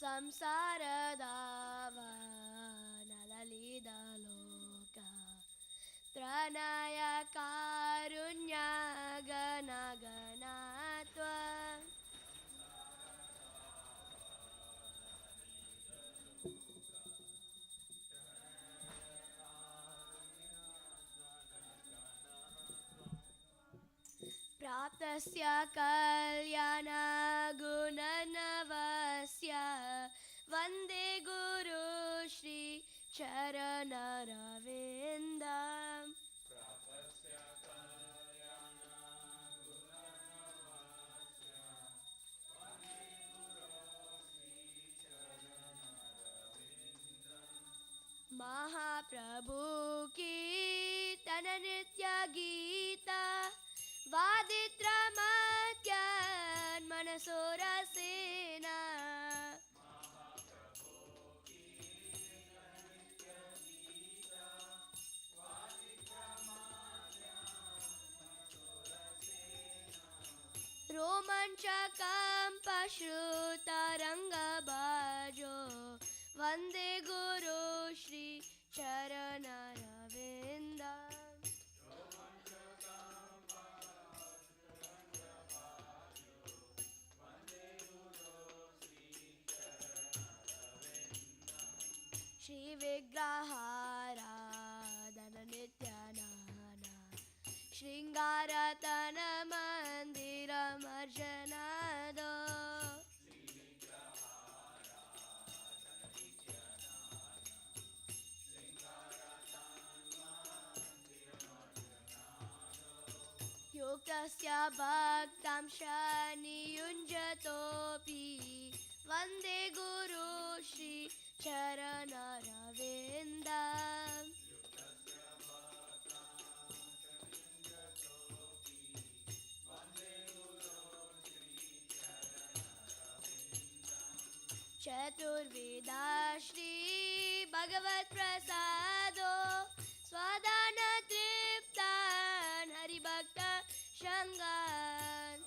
ಸಂಸಾರದಾವ ನಲಲಿದ ಲೋಕ ತ್ರಣಯ ಕಾರುಣ್ಯ ಗಣ ಗಣತ್ವ प्राप्तस्य कल्याण गुणनवस्य वन्दे गुरु श्री चरणरविन्दम् महाप्रभु कीर्तन नित्य गीता वादित्रमत्यन् मनसोरसेन रोमाञ्चकं पश्रुतरङ्गबाजो वन्दे गुरु श्री चरणरविन्दम् श्री विग्रहाराधन नित्यानना श्रृंगारतन मंदिर मर्जनादो युक्तस्य भक्तं शनियुञ्जतोऽपि वन्दे गुरु श्री चरणरविन्दम् चतुर्वेदा श्री भगवत् प्रसादो स्वदान तृप्तान् हरिभक्त शङ्गान्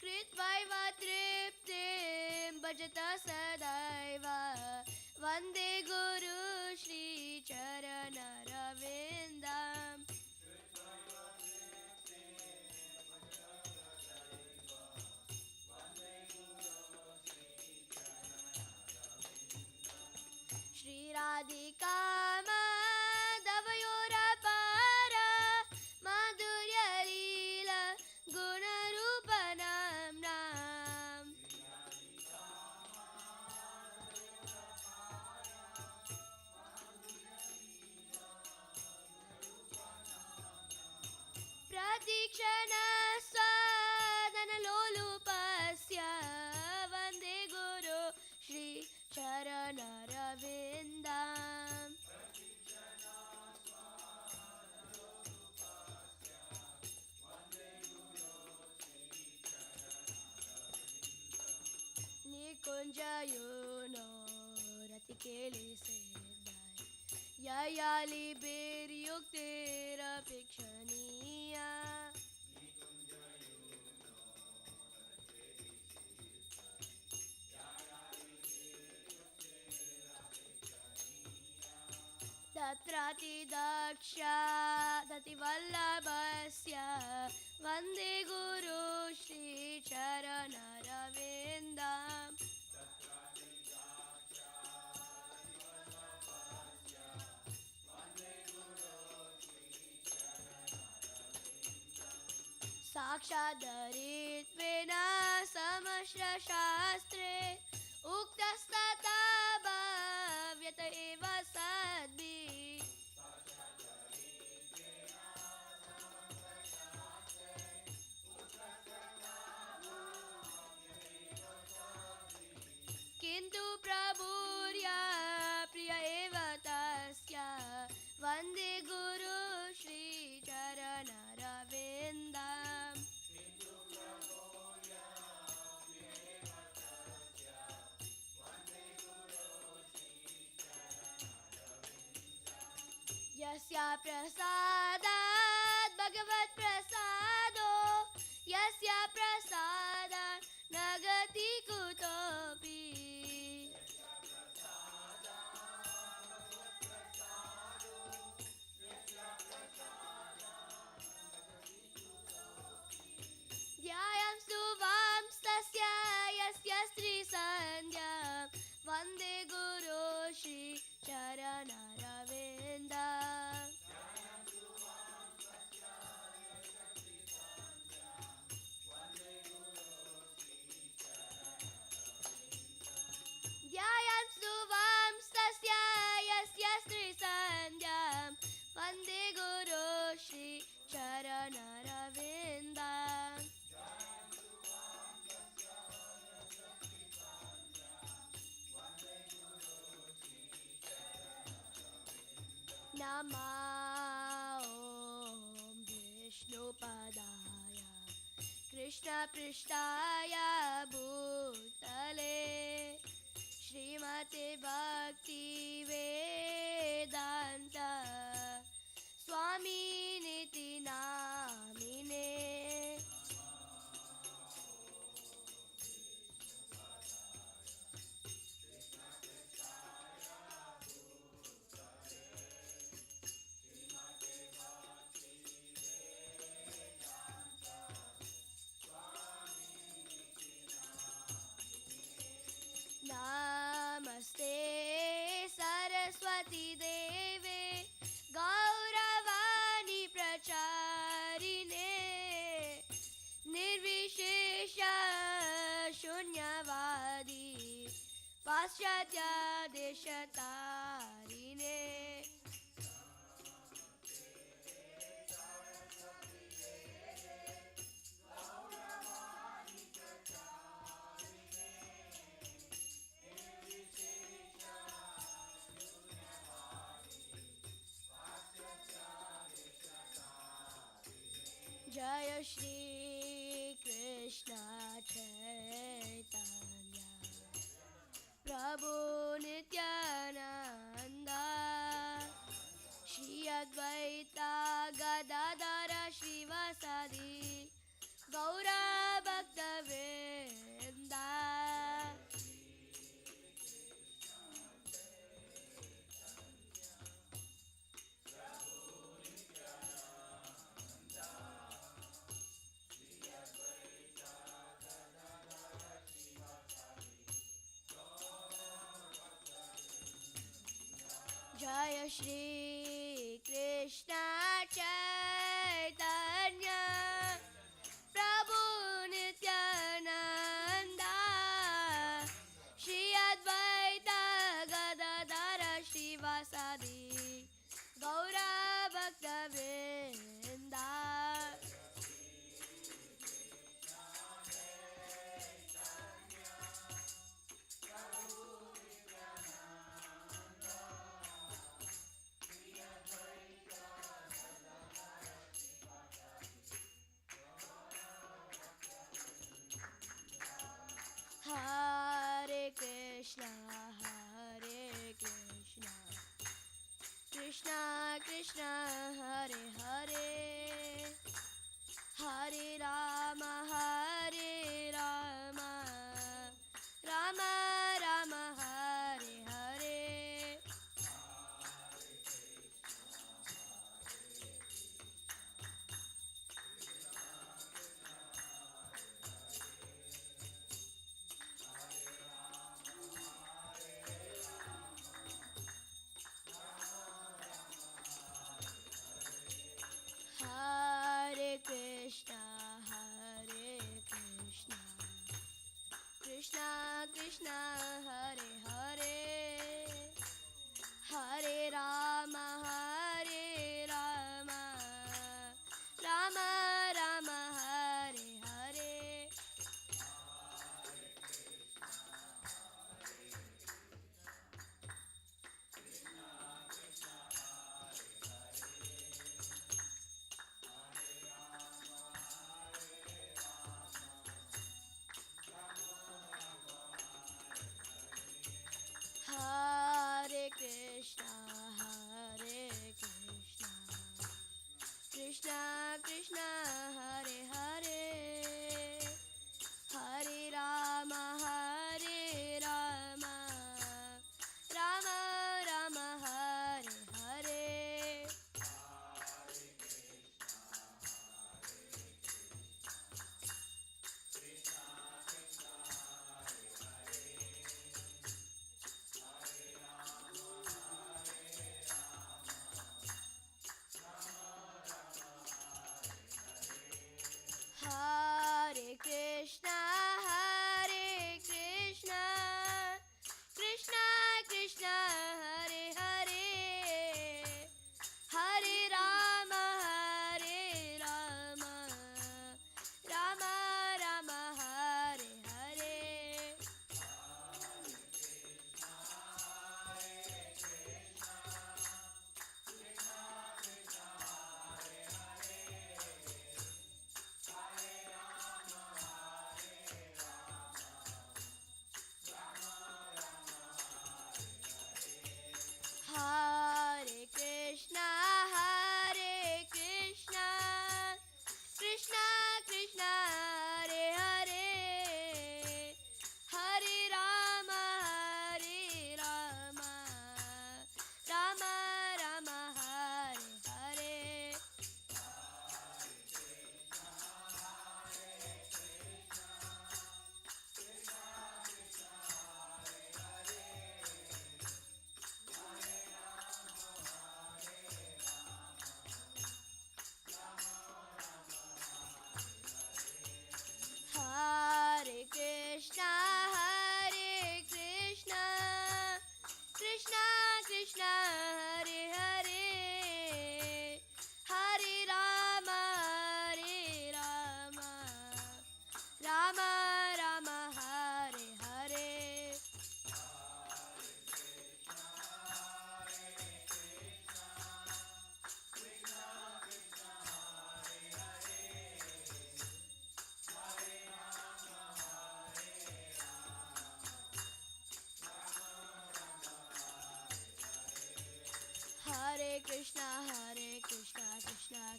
कृत्वैव तृप्तिं भजत सदैव वन्दे गुरु श्री चरणरविन्दम् श्रीराधिका माधवयोरपार माधुर्यलीला गुणरूपनाम्नाम् प्रतीक्षण स्वादनलोलुपस्य वन्दे गुरु श्री चरणरविन्दम् निकुञ्जयुनो रतिकेलिसेदाय ययालिभिर्युक्तिरपेक्षणीया तत्रातिदक्षा दतिवल्लभस्य वन्दे गुरु श्री चरणरविन्दम् साक्षादरित्वेन समश्रशास्त्रे उक्तस्तथा भाव्यत एव सद्भिः किन्तु प्रभुर्या प्रिय एव तस्य वन्दे गुरु श्री चरणरविन्दम् यस्या प्रसादात् भगवत् प्रसादो यस्या प्रसादात् न गति कुतोऽपि ध्यायांस्तु वांस्तस्य यस्य स्त्रीसन्ध्या वन्दे गुरो श्री चरणरविन्द ध्यायांस्तु वांस्तस्य यस्य स्त्रीसन्ध्या वन्दे गुरो श्री चरणरविन्द नमो विष्णुपदाय कृष्णपृष्ठाय भूतले श्रीमते भक्तिवेदान्त स्वामिनिति नामिने नमस्ते सरस्वती देवे गौरवाणी प्रचारिणे निर्विशेष शून्यवादी पाश्चात्य देशतारिणे जय श्री कृष्ण चैतन्य प्रभु नित्यानंद श्री अद्वैता गदाधर श्रीवासादि गौरा भक्तवृंद जय श्री कृष्ण चैतन्य प्रभु Nityanand Shri Advaita Gadadhar श्रीवासादि Gaura भक्तवृंद Hare Krishna, Krishna Krishna, Hare Hare, Hare Rama, Rama Rama, Hare Hare. Hare Krishna, Hare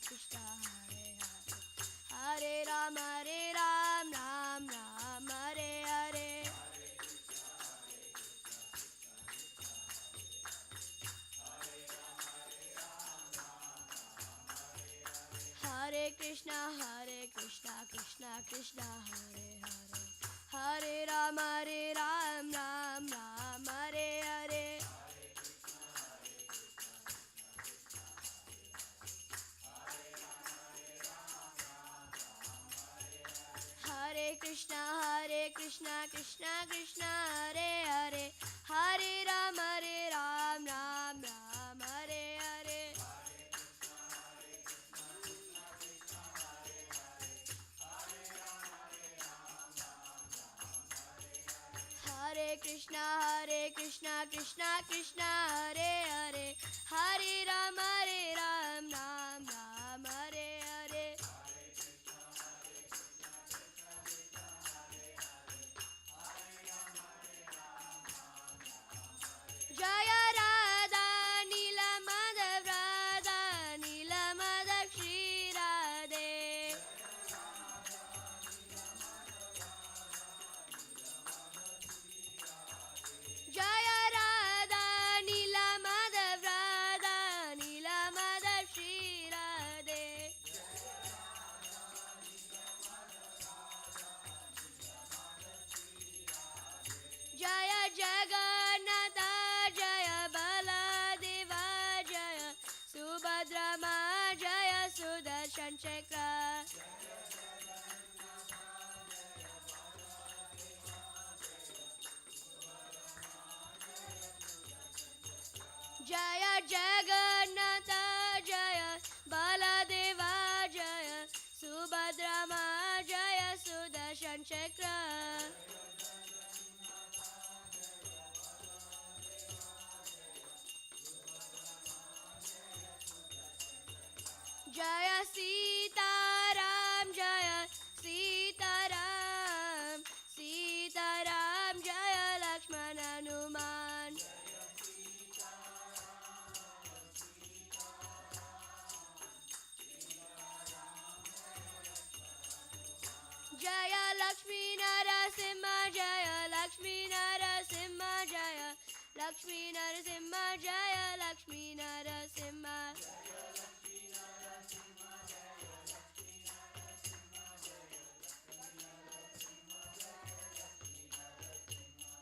Krishna Hare Rama Ram Ram Hare Hare Hare Krishna Krishna Krishna Hare Hare Hare Rama Ram Hare Hare Hare Krishna Krishna Krishna Hare Hare Hare Rama Ram Hare Hare Hare Krishna Krishna Krishna Hare Hare Hare Rama Ram Hare Hare Jaya Radha Nila Madhav Radha Nila Madhav Shri Radhe Jaya Radha Nila Madhav Radha Nila Madhav Shri Radhe Jaya Jagannatha Jaya Baladeva Jaya Subhadrama Jaya Sudarshan Chakra Jaya Jagannatha Jaya Baladeva Jaya Subhadrama Jaya Sudarshan Chakra Jaya Sitaram Jaya Sitaram Sitaram Jaya Lakshman Hanuman Jaya Lakshmi Narasimha Jaya Lakshmi Narasimha Jaya Lakshmi Narasimha Jaya Lakshmi Narasimha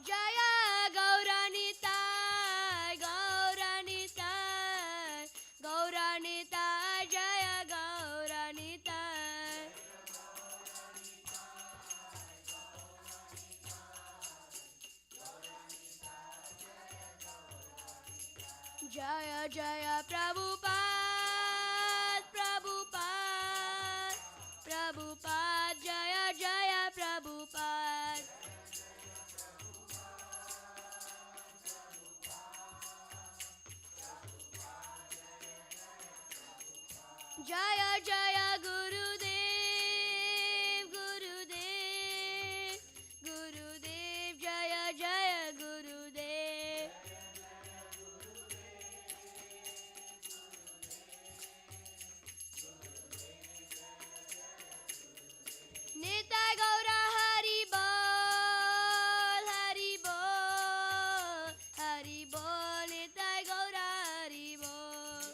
Jaya Gauranitai Gauranitai Gauranitai Jaya Gauranitai Jaya Jaya Prabhupada Prabhupada Prabhupada Jaya Jaya Prabhupada Jaya Jaya Gurudev Gurudev Gurudev Jaya Jaya Gurudev Nitai Gaura Hari Bol Hari Bol Hari Bol Nitai Gaura Hari Bol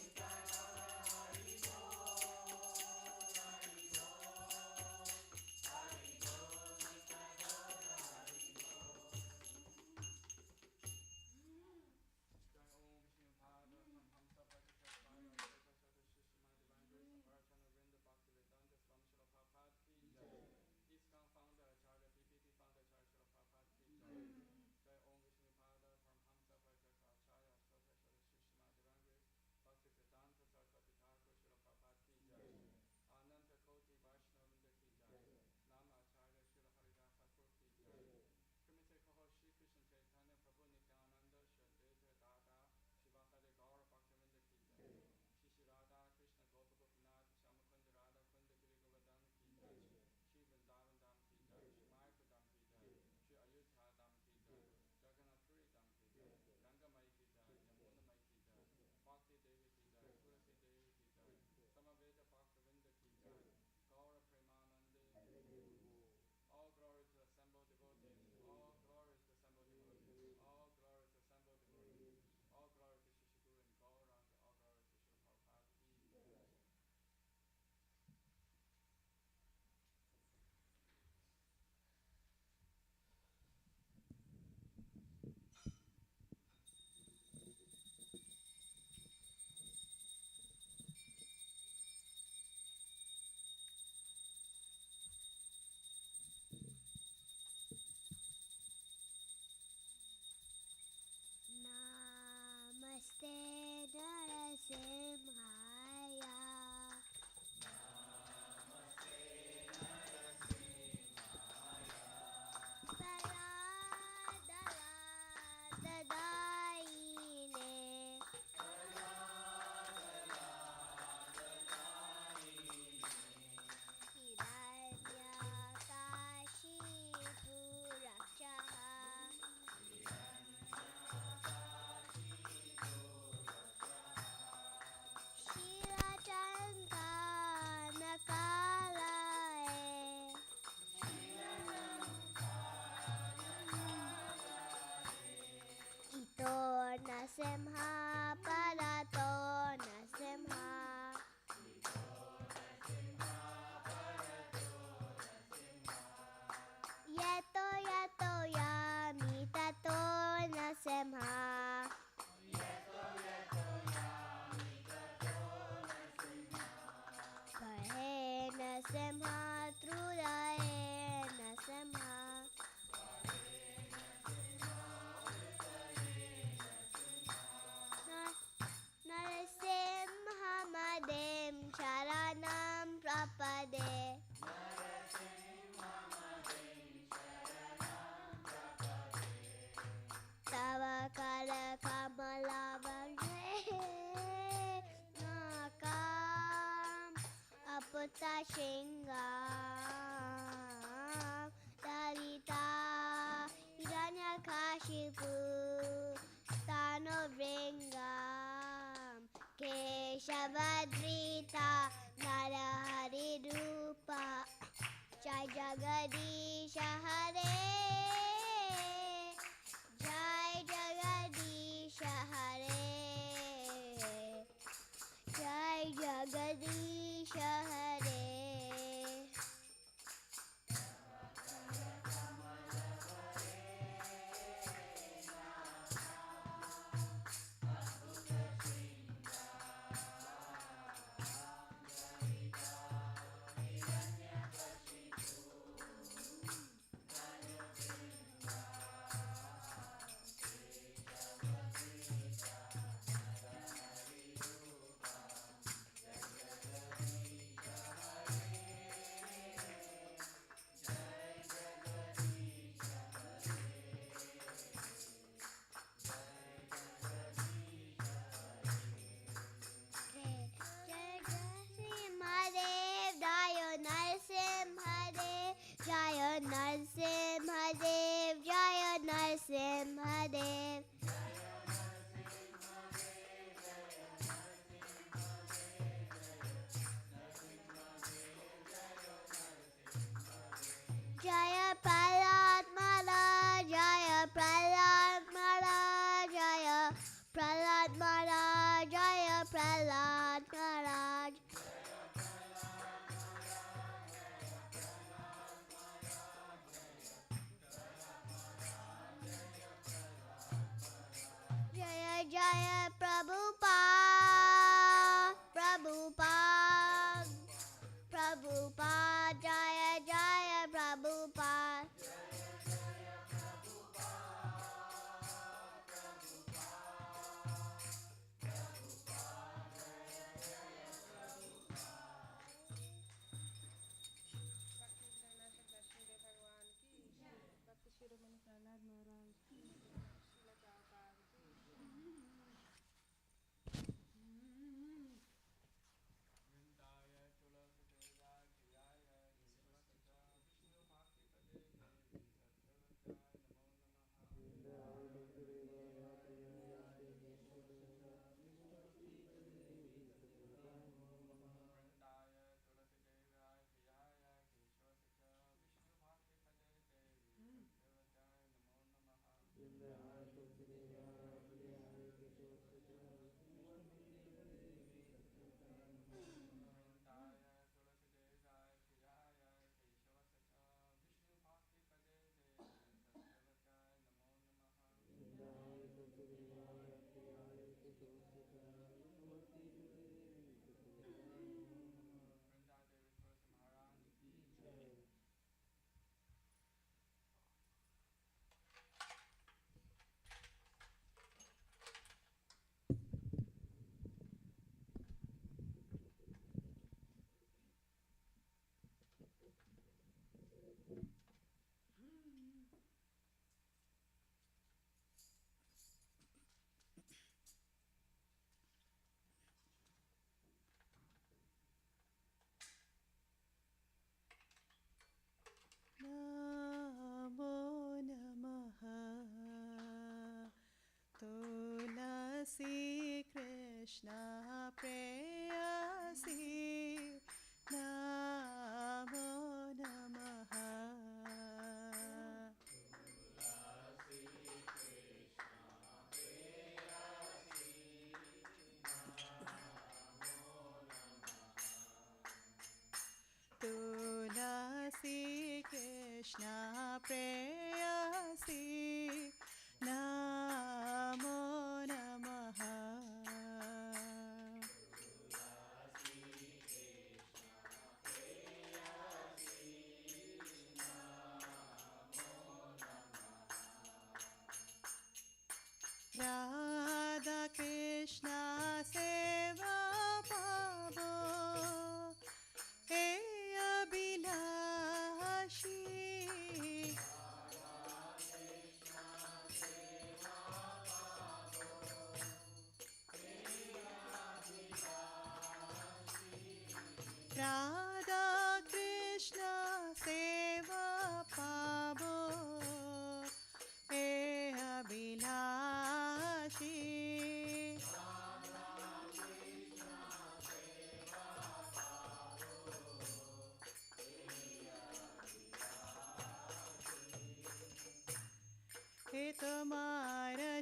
Shringam Dalita Hiranyakashipu Thanovringam Keshavadrita Narahari Rupa Jai Jagadisha Hare Jai Jagadisha Hare Jai Jagadisha Hare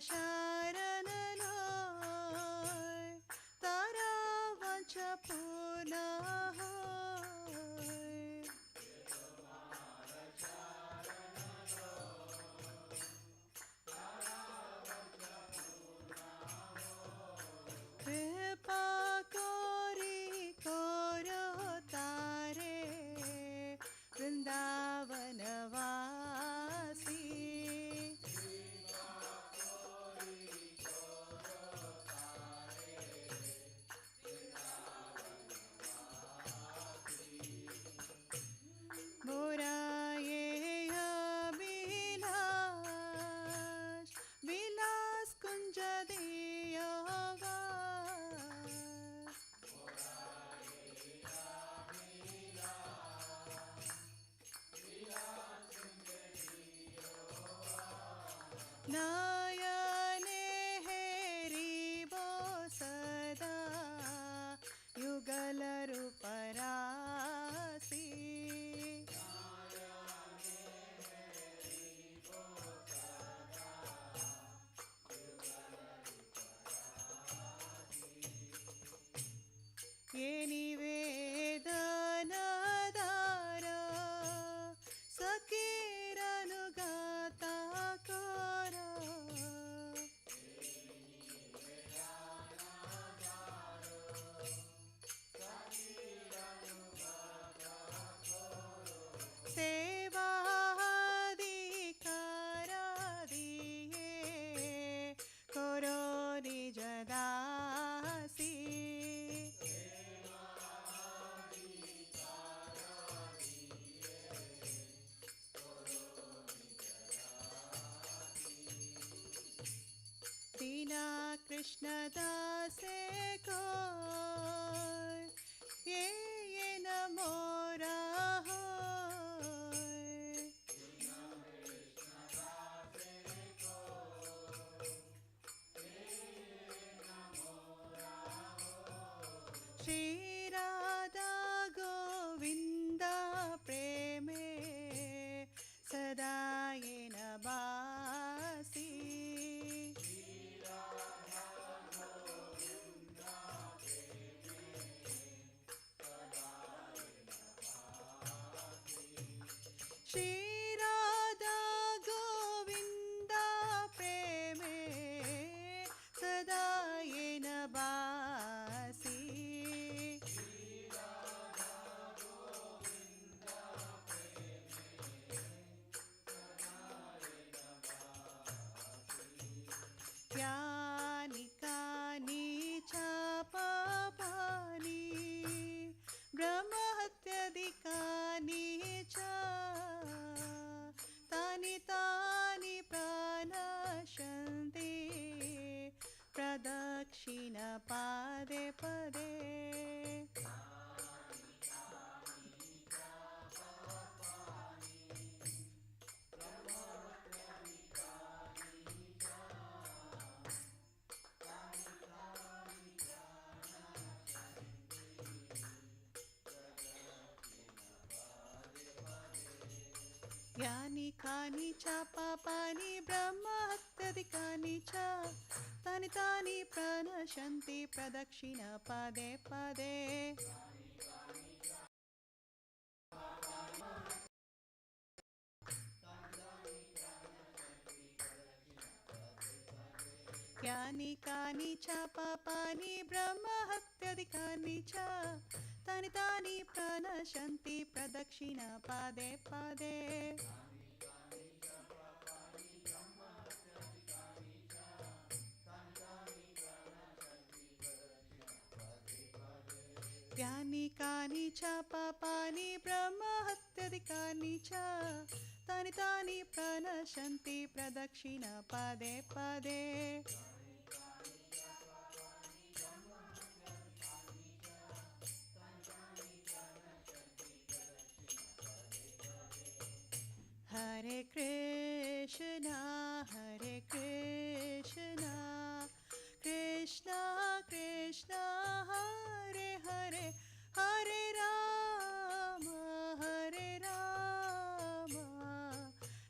शरणलोय तारा वंश पूर्ण होय कृपा कोरी कोरो तारे वृंदावनवासी मोराये अभिलाष विलास कुंज दियोगा नयने हेरिबो सदा युगल रूपरासी ये निवेदनदार सखीरनुगाता core सेवाधिकारादिये कोरो निजदासी दीना कृष्णदासे को ये नमोरा होय श्री राधा गोविंद प्रेमे सदा ये नबासी श्री राधा गोविंद प्रेमे सदा ये नबासी यानि कानि च पापानि ब्रह्महत्यादिकानि च तानि तानि प्रणश्यन्ति प्रदक्षिण पादे पदे यानि कानि च पापानि ब्रह्महत्यादिकानि च तानि तानि प्रणश्यन्ति प्रदक्षिण पदे पदे यानि कानि च पापानि ब्रह्महत्यादिकानि च तानि तानि प्रणश्यन्ति प्रदक्षिण पदे पदे यानि कानि च पापानि ब्रह्महत्यादिकानि च तानि तानि प्रणश्यन्ति प्रदक्षिण पदे पदे हरे कृष्णा कृष्णा कृष्णा हरे हरे हरे राम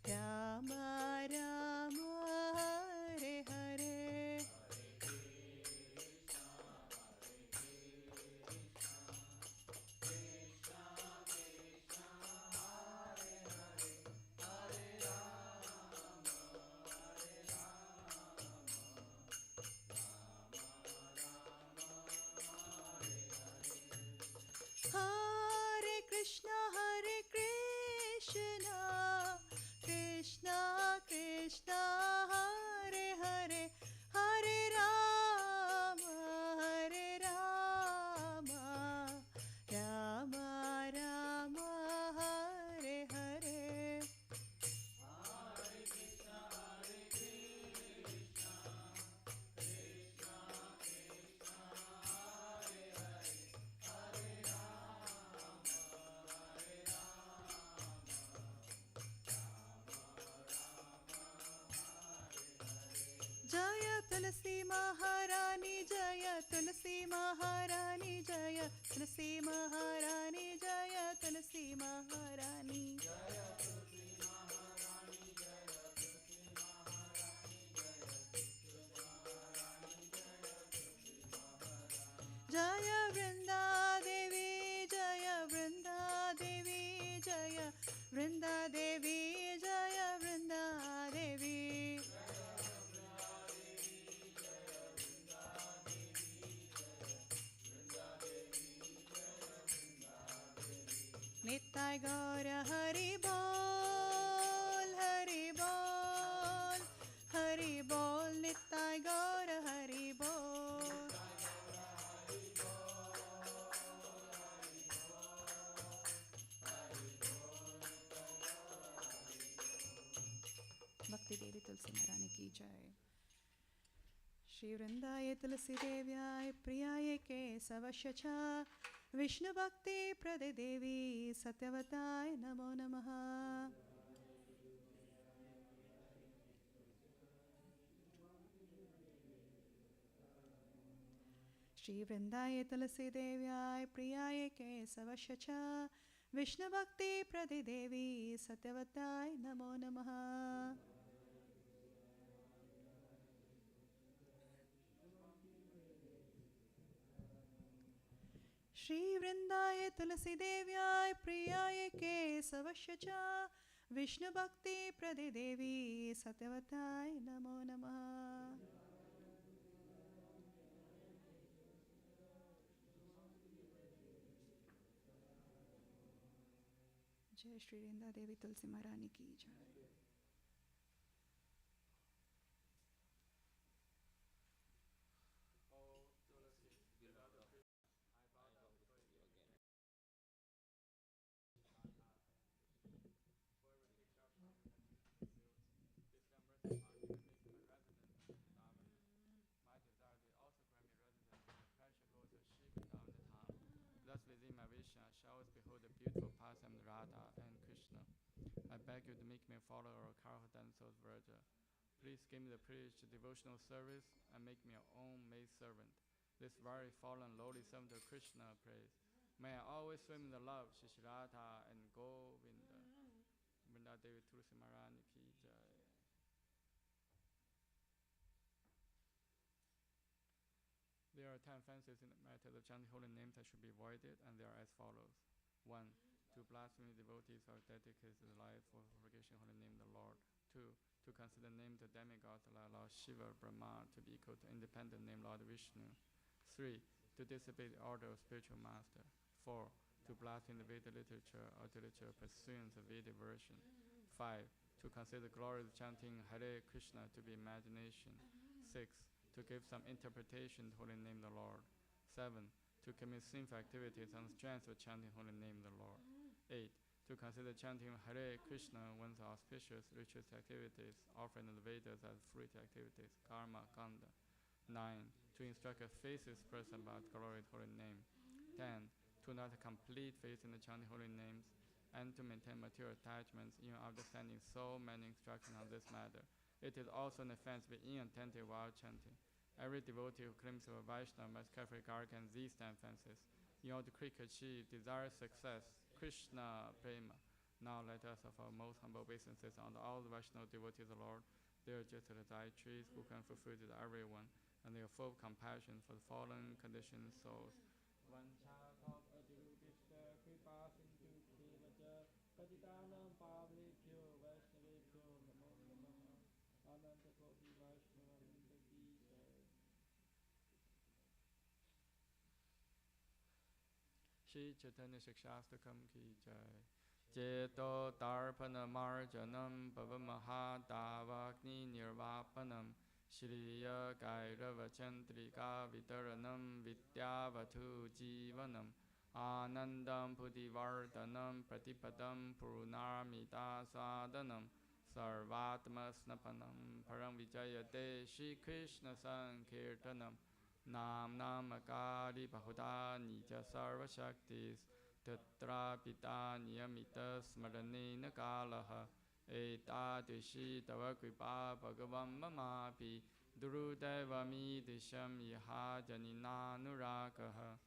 राम राम हरे हरे तुलसी महारानी जय तुलसी महारानी जय तुलसी महारानी जय तुलसी महारानी जय वृंदा देवी जय वृंदा देवी जय वृंदा देवी जय वृंदा देवी नित्य गौर हरि बोल हरि बोल नित्य गौर हरि बोल भक्ति देवी तुलसी महारानी की जय श्री वृंदाय तुलसी देव्याय प्रियाय केशवश्च च विष्णु भक्ति प्रदे देवी सत्यवताय नमो नमः श्री वृंदाय तुलसी देव्याय प्रियाय केशवश्च च विष्णु भक्ति प्रदे देवी सत्यवताय नमो नमः श्री वृंदाय तुलसी देव्याय प्रियाय केशवश्च च विष्णु भक्ति प्रदे देवी सत्यवताय नमो नमः जय श्री वृंदा देवी तुलसी महारानी की जय Within my vision, I shall always behold the beautiful pastime Radha and Krishna. I beg you to make me a follower of Karhodanso's Vraja. Please give me the privilege of devotional service and make me your own maid servant. This very fallen lowly servant of Krishna prays. May I always swim in the love of Shri Radha and Govinda. Vrinda Devi Tulsi Maharani ki jai. There are 10 offenses in the matter of chanting holy names that should be avoided, and they are as follows. 1. To blaspheme devotees or dedicate their life for forgetting holy name of the Lord. 2. To consider the name of the demigods like Lord Shiva, Brahma to be equal to independent name Lord Vishnu. 3. To disobey the order of spiritual master. 4. To blaspheme the Veda literature or literature pursuant the Vedic version. 5. To consider the glory of chanting Hare Krishna to be imagination. 6. To give some interpretation to holy name of the Lord. 7. To commit sinful activities on the strength of chanting holy name of the Lord. 8. To consider chanting Hare Krishna one's auspicious ritual activities, offering the Vedas as fruit activities, karma, kanda. 9. To instruct a faithless person about the glory of holy name. 10. To not have complete faith in the chanting holy names, and to maintain material attachments even understanding so many instructions on this matter. It is also an offense to be inattentive while chanting. Every devotee who claims to be a Vaishnava must carefully guard against these 10 offenses in order to quickly achieve desired success. Krishna Prema. Now let us offer our most humble obeisances unto all the Vaishnava devotees of the Lord. They are just as dietaries who can fulfill to everyone, and they are full of compassion for the fallen conditioned souls. Shri Chaitanya Shikshastakam ki jai. Jeto Tarpana Marjanam Pavamahadavagni Nirvapanam Shriya Gairava Chantrika Vitaranam Vidyavatu Jivanam Anandam Pudivardhanam Pratipadam Purnamita Sadanam Sarvatma Snapanam Param Vijayate Shri Krishna Sankirtanam Nam Namakari Bahuda Nija Sarva Shaktis Tatra Pita Niyamita Smaranena Kalaha Eta Dishi Tava Kripa Bhagavam Mamapi Durudevami disham iha janina nurakaha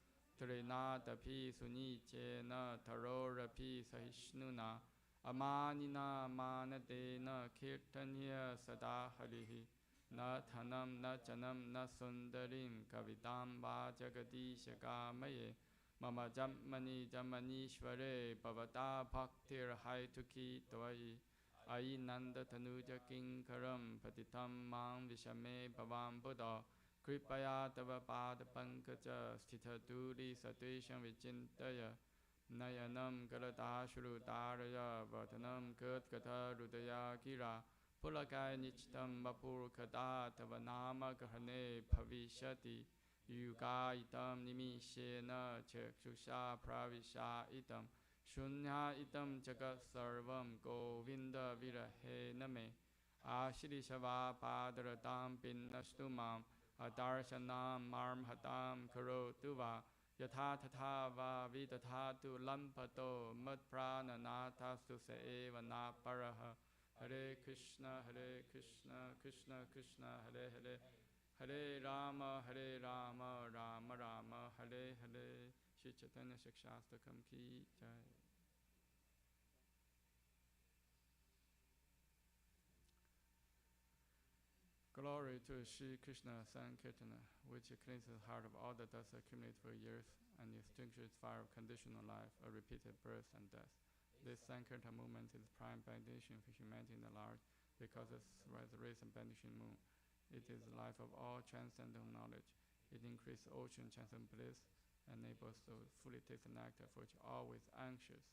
Trinatapi sunichena tarorapi sahishnuna Amanina manadena kirtanya sada harihi Na thanam na chanam na sundarim kavitam va jagadishagamaye Mama jammani jammanishvare bhavata bhaktir haituki tvai Ai nanda tanuja kinkaram patitam mang vishame bhavam buddha Kripaya tava pada pankaja sthita duri satvesham vichintaya Nayanam galatashru daraya vatanam katkata rudaya gira Pulakai nichitam vapur kada tava nama grahane bhavishati Yuga itam nimishena chakshusha pravisha itam Shunya itam jagat sarvam govinda virahe name Ashri shava padaratam pinnastumam Adarshanam marmhatam karotuva Yatha tatha va vidathatu lampato madprananatastu se eva na paraha Hare Krishna, Krishna Krishna, Hare Hare Hare Rama, Rama Rama, Hare Hare Shri Chaitanya Shikshastakam ki jai. Glory to Shri Krishna Sankirtana, which cleanses the heart of all the dust accumulated for years and extinguishes fire of conditional life, a repeated birth and death. This Sankirtan movement is prime benediction for humanity in the large because it rays and benediction moon. It is the life of all transcendental knowledge. It increases ocean transcendental bliss, enables to fully taste the nectar for which always anxious.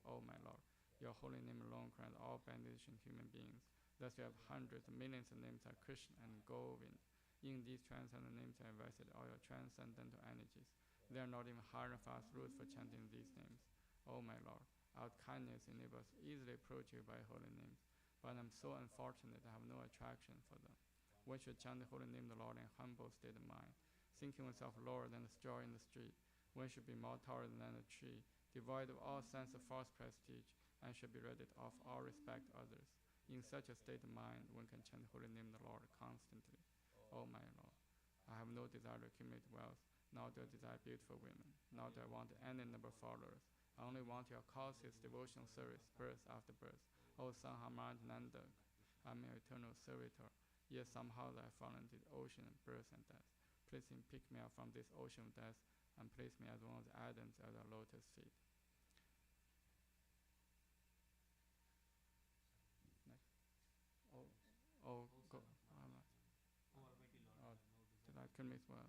O my Lord, your holy name alone grants all benediction human beings. Thus you have hundreds of millions of names like Krishna and Govind. In these transcendental names are invested all your transcendental energies. There are not even hard and fast rules for chanting these names. O my Lord, our kindness enables us easily approach you by holy names, but I'm so unfortunate I have no attraction for them. One should chant the holy name of the Lord in a humble state of mind, thinking oneself lower than the straw in the street. One should be more tolerant than a tree, devoid of all sense of false prestige, and should be ready to offer all respect to others. In such a state of mind, one can chant the holy name of the Lord constantly. O my Lord, I have no desire to accumulate wealth, nor do I desire beautiful women, nor do I want any number of followers. I only want your causeless devotional service, birth after birth. O Sanhamarnanda, I'm your eternal servitor. Yet somehow I have fallen into the ocean of birth and death. Please pick me up from this ocean of death and place me as one of the Adams at the lotus feet. Oh, go. Did I commit well?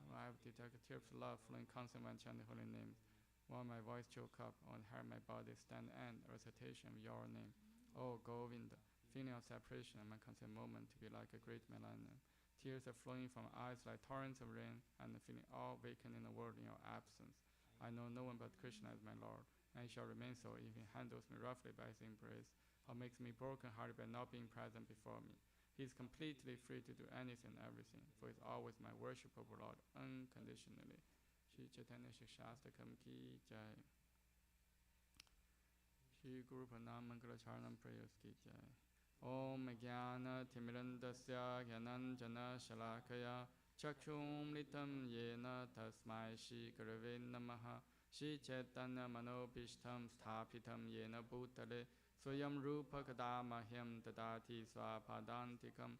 I have detected tears of love flowing constantly when chanting holy names. While my voice choke up, on hear my body stand and recitation of your name. Oh Govinda, feeling of separation and my constant moment to be like a great millennium. Tears are flowing from eyes like torrents of rain, and feeling all vacant in the world in your absence. I know no one but Krishna as my Lord, and he shall remain so if he handles me roughly by his embrace, or makes me broken-hearted by not being present before me. He is completely free to do anything and everything, for he is always my worshipable Lord, unconditionally. Shri Chaitanya Shikshastakam ki jai. Shri Guru Pranam Mangala Charanam Prayers ki jai. Om Jnana Timirandasya Jnananjana Shalakaya Chakshum Litam Yena Tasmai Shri Gurave Namaha Shri Chaitanya Manobishtam Sthapitam Yena Bhutale Swayam Rupa Kadamahyam Tadati Swapadantikam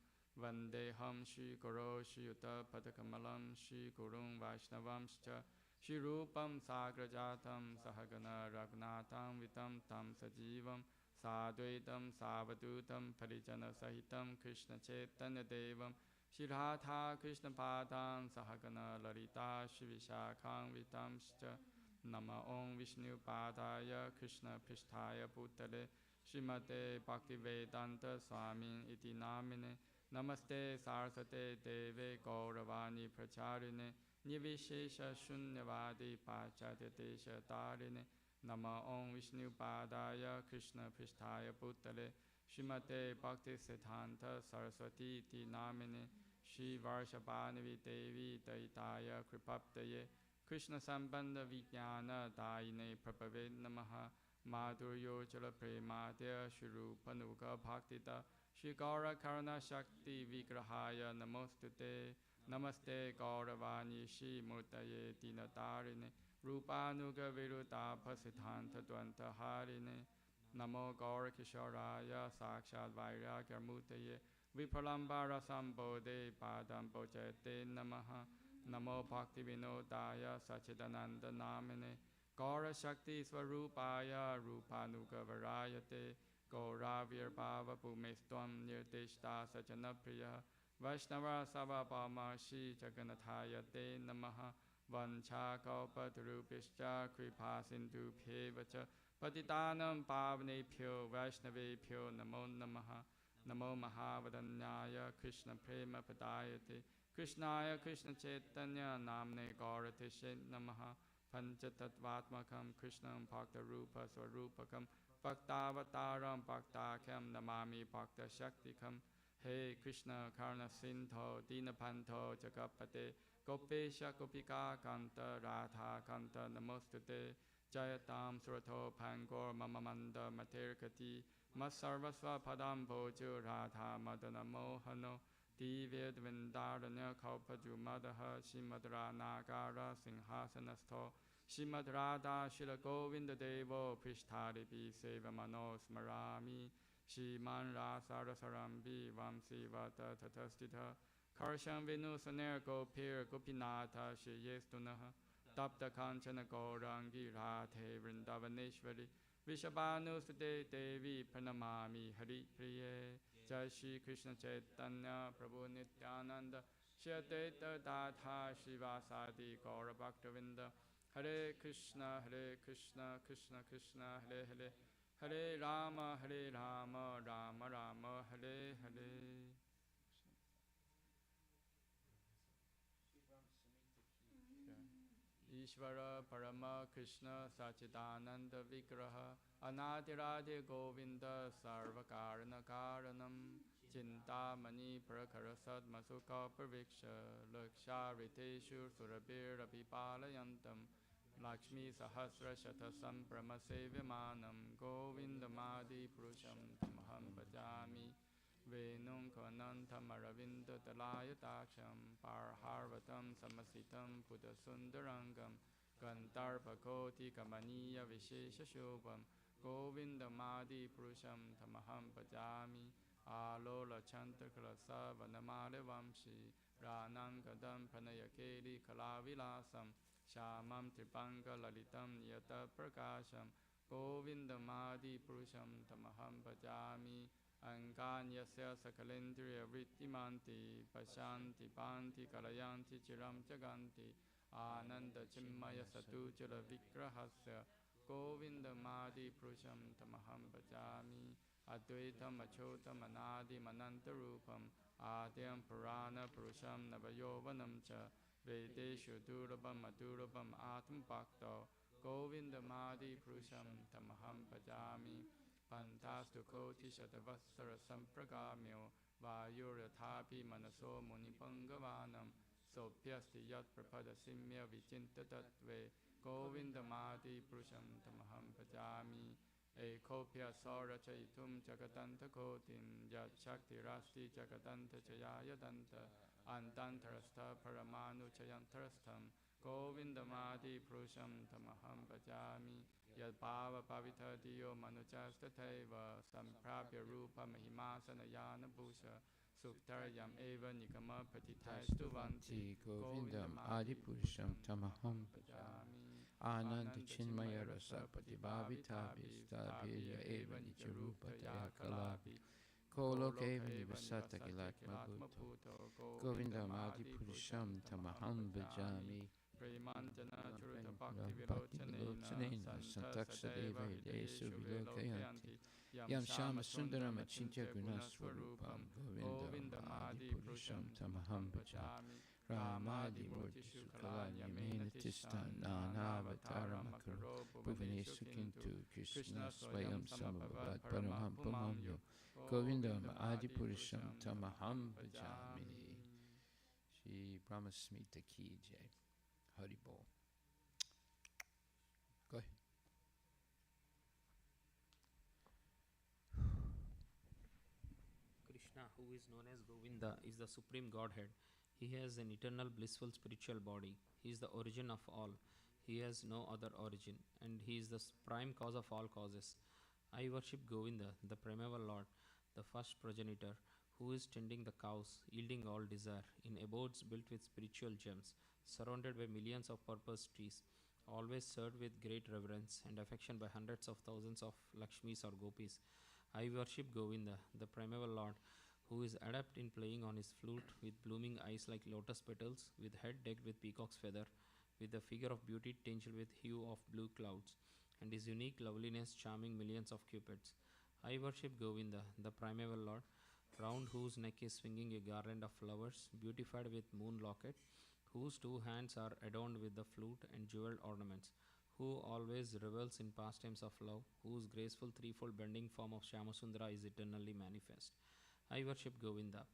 Vandeham Shri Guru Shri Yuta Padakamalam Shri Gurung Vaishnavamscha Shri Rupam Sagrajatam Sahagana Raghunatam Vitam Tam Sajivam Sadvaitam Savadutam Parijana Sahitam Krishna Chaitanya Devam Shri Radha Krishna Padam Sahagana Lalita Shri Vishakham Vitamscha Nama Om Vishnu Padaya Krishna Pristhaya Bhutale Srimate Bhaktivedanta Swamin Iti Namine Namaste Sarasate Deve Gauravani Pracharine Nivishesha Shunyavadi Pachatya Desha Tarine Nama Om Vishnu Padaya Krishna Pristhaya Bhutale Shrimate Bhakti Siddhanta Saraswati Ti Namine Shri Varshabhanavi Devi Daitaya Kripaptaye Krishna Sambandha Vijnana Daine Prabhave Namaha Madhuryo Jala Premadya Shri Rupanuga Bhaktita Shri Gaura Karuna Shakti Vigrahaya Namostute Namaste Gauravani Shri Murtaye Dinatarine Rupanuga Viruta Pasiddhanta Dvanta Harine Namo Gaura Kishoraya Sakshat Vairagya Murtaye Vipralambara Sambodhe Padam Bojete Namaha Namo Bhakti Vinodaya Sachidananda Namine Gaura Shakti Svarupaya Rupanuga Varayate Gauravir Bhava Bhumistvam Nirdishta Sajana Priya Vaishnava Savabhama Shri Jaganathaya Te Namaha Vancha Kalpatarubhishcha Kripa Sindhu Bhyevacha Patitanam Pavanebhyo Vaishnavebhyo Namo Namaha Namo Mahavadanyaya Krishna Prema Padayate Krishnaya Krishna Chaitanya Namne Gauratishe Namaha Panchatattvatmakam Krishnam Bhakta Rupa Swarupakam Bhaktavataram Bhaktakham Namami Bhakta Shaktikam Hey Krishna Karna Sindho Dinapanto Jagapate Gopesha Gopika Kanta Radha Kanta Namostute Jayatam Surato Pangor Mamamanda Materkati Masarvasva Padam Bhojo Radha Madana Mohano Divya Dvindaranya Kalpaju Madaha Shimadra Nagara Singhasanasto Shimadrada Shila Govinda Devo Prishtaripi Sevamano Smarami Shiman Rasarasarambi Vamsi Vata Tatastita Karsham Vinu Saner Gopir Gopinata Shiyestunaha Tapta Kanchana Gaurangi Radhe Vrindavaneshwari Vishabhanu Sute Devi Pranamami Hari Priye Jai Shri Krishna Chaitanya Prabhu Nityananda Shri Advaita Datha Shivasadi Gaura Bhaktavinda Hare Krishna Krishna Krishna Hare Hare Hare Rama Rama Rama Hare Hare Ishvara Parama Krishna Sachidananda Vigraha Anadirade Govinda Sarvakarana Karanam Chintamani Prakarasad Masuka Praviksha Laksha Riteshu Surabir Abhipalayantam Lakshmi Sahasra Shatasam Brahmasevimanam Govindamadi Purusham Tamaham Bhajami Venum Kanantam Aravinda Dalayatasham Parharvatam Samasitam Buddhasundarangam Gantarpakoti Kamaniya Vishesha Shobham Govindamadi Purusham Tamaham Bhajami Alola Chantakalasa Vanamale Vamshi Ranam Kadam Pranayakeli Kalavilasam Shamam Tripanga Lalitam Yata Prakasham Govindamadi Purusham Tamaham Bhajami Anganyasya Sakalendriya Vrittimanti Pashanti Panti Kalayanti Chiram Jaganti Ananda Chimmaya Satujala Vigrahasya Govindamadi Purusham Tamaham Bhajami Advaitam Achotam Anadi Manantarupam Adyam Purana Purusham Navayovanam Cha Vedeshu Durabam Adurabam Atam Bhakto Govindamadi Purusham Tamaham Bhajami Pantastu Koti Shatavasara Sampragamyo Vayurathapi Manaso Munipangavanan Sopyasti Yat Prapada Simya Vichinta Tattve Govindamadi Purusham Tamaham Bhajami Ekopya Sora Chaitum Jagatanta Kotim Yat Shakti Rasti Jagatanta Chayaya Danta Antantarastha Paramanu Chayantarastham Govindamadi Purusham Tamaham Bhajami Yad Bhava Pavita Diyo Manujastateva Samprabhya Rupa Mahimasana Yana Bhusha Suktaryam Eva Nikama Patitaistu Vanti Govindam Adipurusham Tamaham Bhajami Ananda Chinmaya Rasa Patibhavitabi Stabhya Eva Nicharupa Kalabi Koloke Vivasata Kilakma Bhuto Govindam Adipurusham Tamaham Bhajami Premanjana Churuta Bhakti Vilochanena Santaksadeva Desu Vilokayanti Yam Shama Sundaram Achintya Gunaswarupam Govindam Adi Purusham Tamaham Bhajami Ramadimurtishu Kalanyamena Tishtan Nanavataramakaru Bhuvaneshu Kintu Krishna Swayam Samabhavat Paramahamyo Govindam Adipurisham Tamaham Bhajami. Shri Brahmasmita Ki Jai. Hari Bol. Go ahead. Krishna, who is known as Govinda, is the supreme Godhead. He has an eternal blissful spiritual body. He is the origin of all. He has no other origin, and he is the prime cause of all causes. I worship Govinda, the primeval Lord, the first progenitor, who is tending the cows, yielding all desire, in abodes built with spiritual gems, surrounded by millions of purpose trees, always served with great reverence and affection by hundreds of thousands of Lakshmis or Gopis. I worship Govinda, the primeval Lord, who is adept in playing on his flute with blooming eyes like lotus petals, with head decked with peacock's feather, with the figure of beauty tinged with hue of blue clouds, and his unique loveliness charming millions of cupids. I worship Govinda, the primeval Lord, round whose neck is swinging a garland of flowers, beautified with moon locket, whose two hands are adorned with the flute and jeweled ornaments, who always revels in pastimes of love, whose graceful threefold bending form of Shyamasundara is eternally manifest. I worship Govinda,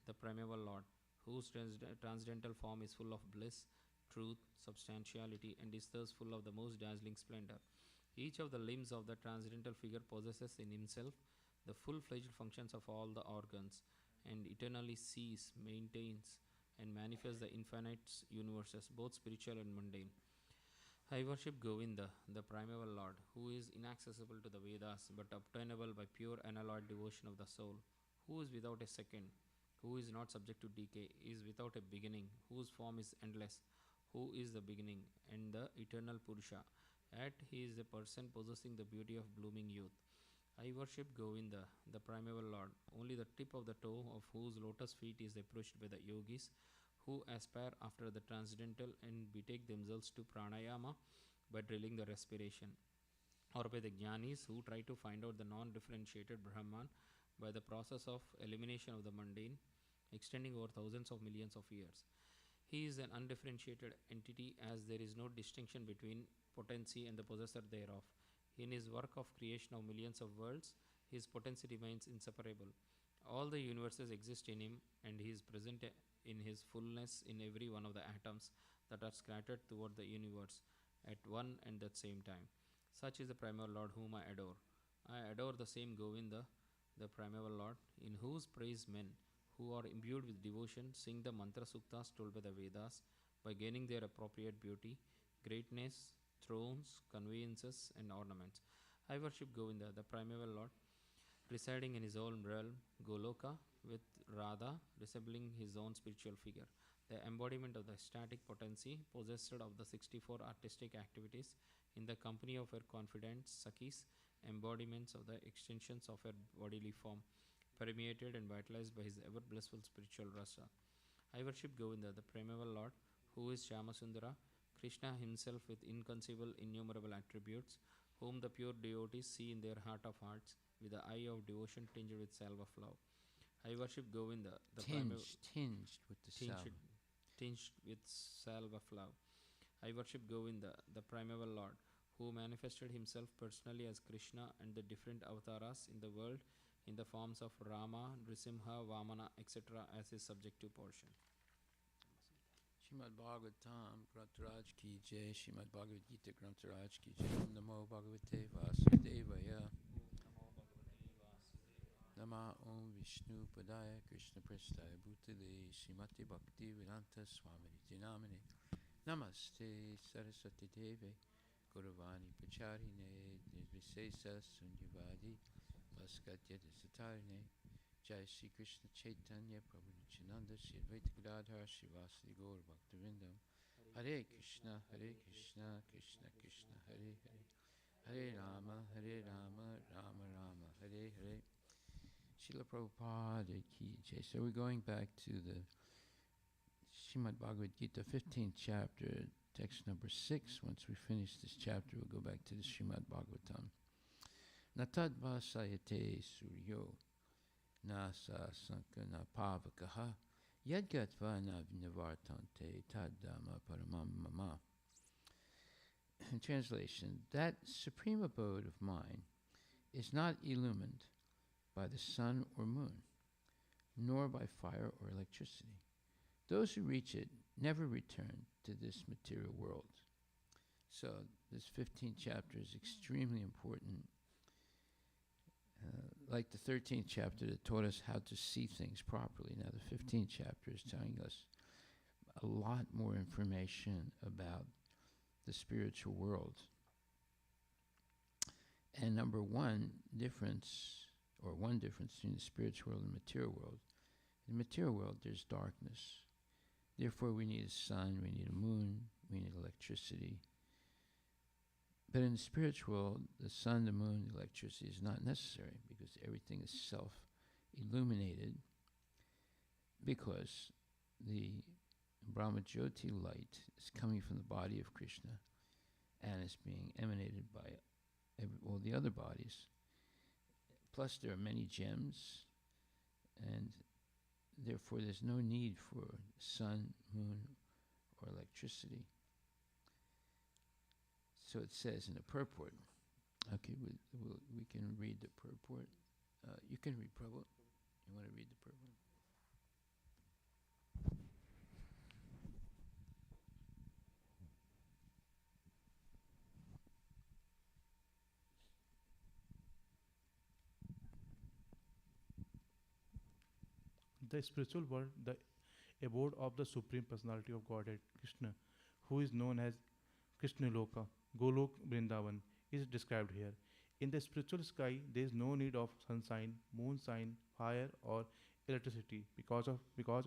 the primeval Lord, whose transcendental form is full of bliss, truth, substantiality, and is thus full of the most dazzling splendor. Each of the limbs of the transcendental figure possesses in himself the full-fledged functions of all the organs, and eternally sees, maintains, and manifests the infinite universes, both spiritual and mundane. I worship Govinda, the primeval Lord, who is inaccessible to the Vedas but obtainable by pure unalloyed devotion of the soul, who is without a second, who is not subject to decay, is without a beginning, whose form is endless, who is the beginning and the eternal Purusha. Yet he is a person possessing the beauty of blooming youth. I worship Govinda, the primeval Lord, only the tip of the toe of whose lotus feet is approached by the yogis who aspire after the transcendental and betake themselves to pranayama by drilling the respiration, or by the jnanis who try to find out the non differentiated Brahman by the process of elimination of the mundane, extending over thousands of millions of years. He is an undifferentiated entity, as there is no distinction between potency and the possessor thereof. In his work of creation of millions of worlds, his potency remains inseparable. All the universes exist in him, and he is present in his fullness in every one of the atoms that are scattered toward the universe at one and the same time. Such is the primeval Lord whom I adore. I adore the same Govinda, the primeval Lord, in whose praise men, who are imbued with devotion, sing the mantra suktas told by the Vedas by gaining their appropriate beauty, greatness, thrones, conveyances, and ornaments. I worship Govinda, the primeval Lord, residing in his own realm, Goloka, with Radha resembling his own spiritual figure, the embodiment of the ecstatic potency, possessed of the 64 artistic activities, in the company of her confidants, Sakis, embodiments of the extensions of her bodily form, permeated and vitalized by his ever blissful spiritual rasa. I worship Govinda, the primeval Lord, who is Shyamasundara, Krishna himself with inconceivable, innumerable attributes, whom the pure devotees see in their heart of hearts, with the eye of devotion tinged with salve of love. I worship Govinda, the primeval Tinged with the salve. tinged with salve of love. I worship Govinda, the primeval Lord, who manifested himself personally as Krishna and the different avatars in the world in the forms of Rama, Nrisimha, Vamana, etc. as his subjective portion. Shrimad Bhagavatam Grantaraj Ki Jai, Shrimad Bhagavad Gita Grantaraj Ki Jai, Om Namo Bhagavate Vasudevaya, Nama Om Vishnu Padaya Krishna Prestaya Bhutale, Srimati Bhakti Vedanta Swami Namane, Namaste Saraswati Deve, Gauravani Pacharine, Nirvisesa Sunyavadi, Vaskadya Desatarine, Jai Shri Krishna Chaitanya Prabhu Nityananda Shri Advaita Gadadhar Shivasadi Gaur Bhaktivinoda Hare Krishna Krishna Krishna Hare Hare Hare Rama Rama Rama Hare Hare. Srila Prabhupada Ki Jai. So we're going back to the Srimad Bhagavad Gita 15th chapter, text number 6. Once we finish this chapter, we'll go back to the Srimad Bhagavatam. Natad Vasayate Suryo Nasa Sankana Pavakaha Yadgatva navnivartante taddama paramam mama. In translation, that supreme abode of mine is not illumined by the sun or moon, nor by fire or electricity. Those who reach it never return to this material world. So this 15th chapter is extremely important. Like the 13th chapter that taught us how to see things properly. Now the 15th chapter is telling us a lot more information about the spiritual world. And one difference between the spiritual world and the material world. In the material world, there's darkness. Therefore, we need a sun, we need a moon, we need electricity. But in the spiritual world, the sun, the moon, the electricity is not necessary because everything is self-illuminated, because the Brahmajyoti light is coming from the body of Krishna and is being emanated by all the other bodies. Plus there are many gems, and therefore there's no need for sun, moon, or electricity. So it says in the purport. Okay, we can read the purport. You can read Prabhu. You want to read the purport? The spiritual world, the abode of the Supreme Personality of Godhead, Krishna, who is known as Krishna Loka, Golok Vrindavan, is described here. In the spiritual sky, there is no need of sunshine, moon sign, fire, or electricity because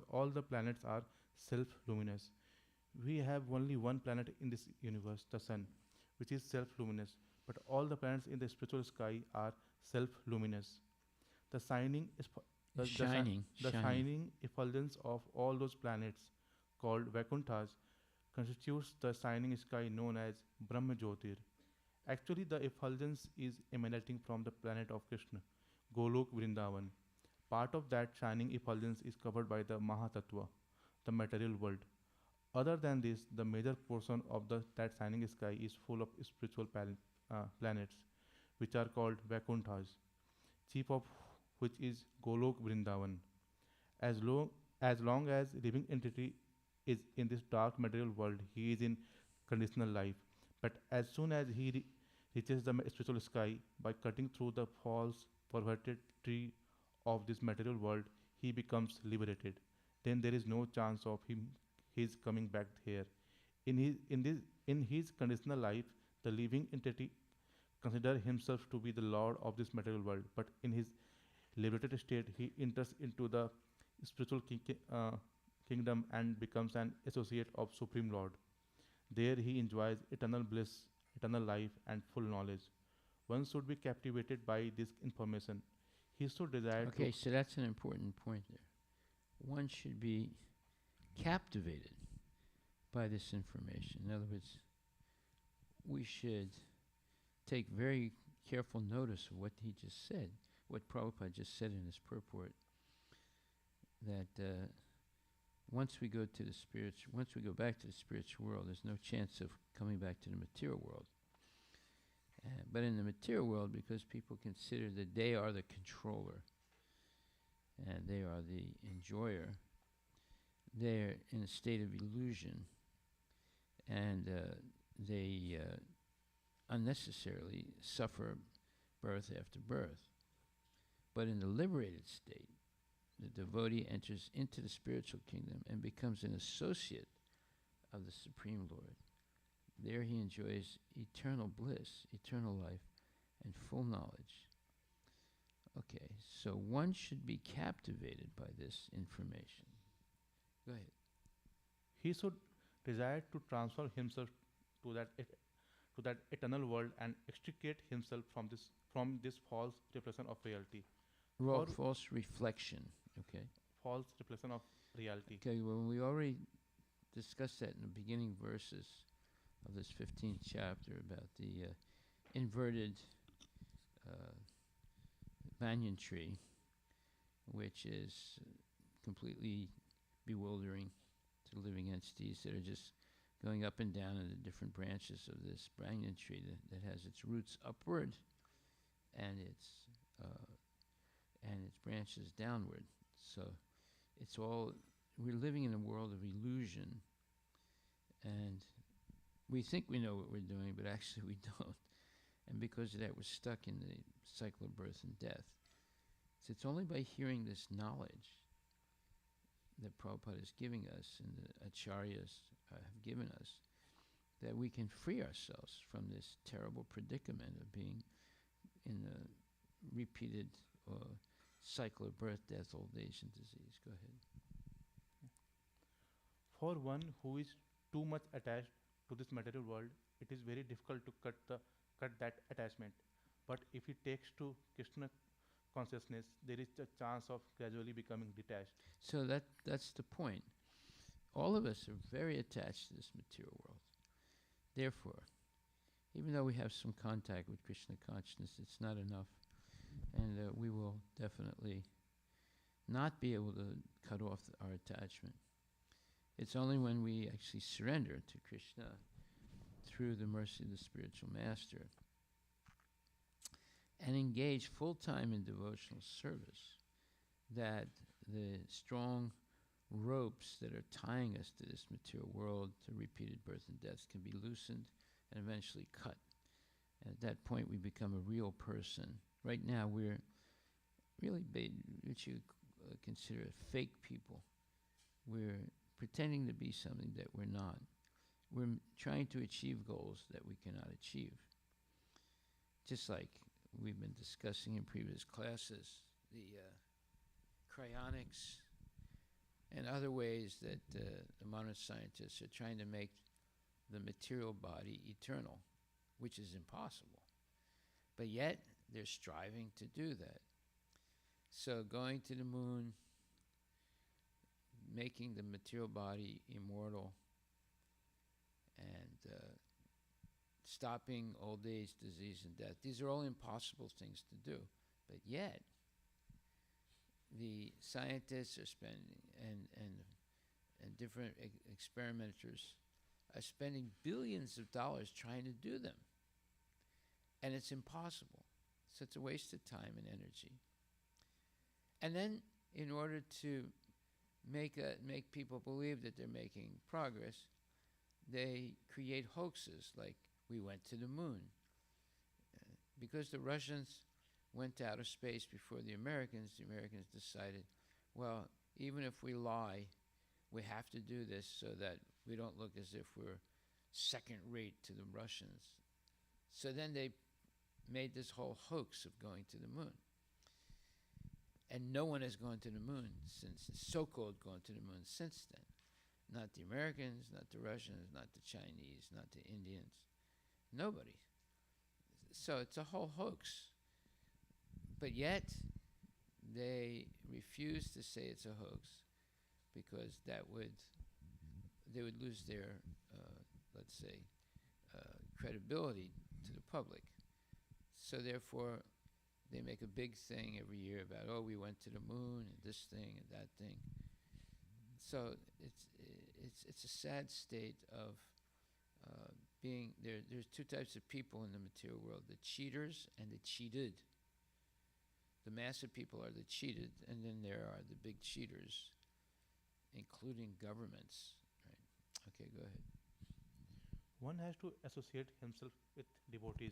all the planets are self-luminous. We have only one planet in this universe, the sun, which is self-luminous, but all the planets in the spiritual sky are self-luminous. The shining is the shining effulgence of all those planets, called Vakunthas, constitutes the shining sky known as Brahma Jyotir. Actually, the effulgence is emanating from the planet of Krishna, Golok Vrindavan. Part of that shining effulgence is covered by the Mahatattva, the material world. Other than this, the major portion of that shining sky is full of spiritual planets, which are called Vakunthas, chief of which is Golok Vrindavan. As long as living entity is in this dark material world, he is in conditional life. But as soon as he reaches the spiritual sky, by cutting through the false, perverted tree of this material world, he becomes liberated. Then there is no chance of his coming back here. In his conditional life, the living entity consider himself to be the lord of this material world. But in his liberated state, he enters into the spiritual kingdom and becomes an associate of Supreme Lord. There he enjoys eternal bliss, eternal life, and full knowledge. One should be captivated by this information. He should desire Okay, so that's an important point there. One should be captivated by this information. In other words, we should take very careful notice of what he just said, what Prabhupada just said in his purport, that once we go back to the spiritual world, there's no chance of coming back to the material world. But in the material world, because people consider that they are the controller and they are the enjoyer, they're in a state of illusion, and they unnecessarily suffer birth after birth. But in the liberated state, the devotee enters into the spiritual kingdom and becomes an associate of the Supreme Lord. There he enjoys eternal bliss, eternal life, and full knowledge. Okay, so one should be captivated by this information. Go ahead. he should desire to transfer himself to that eternal world and extricate himself from this false reflection of reality. Or False reflection. Okay. false reflection of reality. Okay, well, we already discussed that in the beginning verses of this 15th chapter about the inverted banyan tree, which is completely bewildering to living entities that are just going up and down in the different branches of this banyan tree that has its roots upward and uh, its branches downward. So it's all, we're living in a world of illusion, and we think we know what we're doing, but actually we don't. And because of that, we're stuck in the cycle of birth and death. So it's only by hearing this knowledge that Prabhupada is giving us and the acharyas have given us that we can free ourselves from this terrible predicament of being in a repeated cycle of birth, death, old age, and disease. Go ahead. For one who is too much attached to this material world, it is very difficult to cut that attachment. But if he takes to Krishna consciousness, there is a chance of gradually becoming detached. So that's the point. All of us are very attached to this material world. Therefore, even though we have some contact with Krishna consciousness, it's not enough. And we will definitely not be able to cut off our attachment. It's only when we actually surrender to Krishna through the mercy of the spiritual master and engage full-time in devotional service that the strong ropes that are tying us to this material world, to repeated birth and death, can be loosened and eventually cut. And at that point, we become a real person. Right now, we're really what you consider fake people. We're pretending to be something that we're not. We're trying to achieve goals that we cannot achieve. Just like we've been discussing in previous classes, the cryonics and other ways that the modern scientists are trying to make the material body eternal, which is impossible. But yet, they're striving to do that. So going to the moon, making the material body immortal, and stopping old age, disease, and death. These are all impossible things to do. But yet, the scientists are spending, and different experimenters are spending billions of dollars trying to do them. And it's impossible. So it's a waste of time and energy. And then, in order to make people believe that they're making progress, they create hoaxes like we went to the moon. Because the Russians went to outer space before the Americans decided, well, even if we lie, we have to do this so that we don't look as if we're second rate to the Russians. So then they made this whole hoax of going to the moon. And no one has gone to the moon since, so-called gone to the moon since then. Not the Americans, not the Russians, not the Chinese, not the Indians. Nobody. So it's a whole hoax. But yet, they refuse to say it's a hoax because they would lose their, let's say, credibility to the public. So therefore, they make a big thing every year about, oh, we went to the moon and this thing and that thing. So it's a sad state of being there. There's two types of people in the material world: the cheaters and the cheated. The mass of people are the cheated, and then there are the big cheaters, including governments. Right? Okay, go ahead. One has to associate himself with devotees,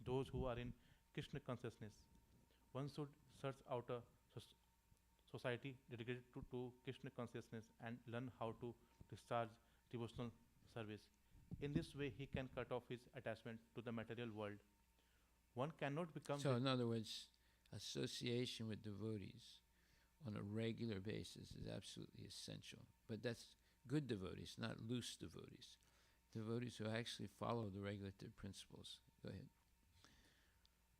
those who are in Krishna consciousness. One should search out a society dedicated to Krishna consciousness and learn how to discharge devotional service. In this way, he can cut off his attachment to the material world. One cannot become... So, in other words, association with devotees on a regular basis is absolutely essential. But that's good devotees, not loose devotees. Devotees who actually follow the regulative principles. Go ahead.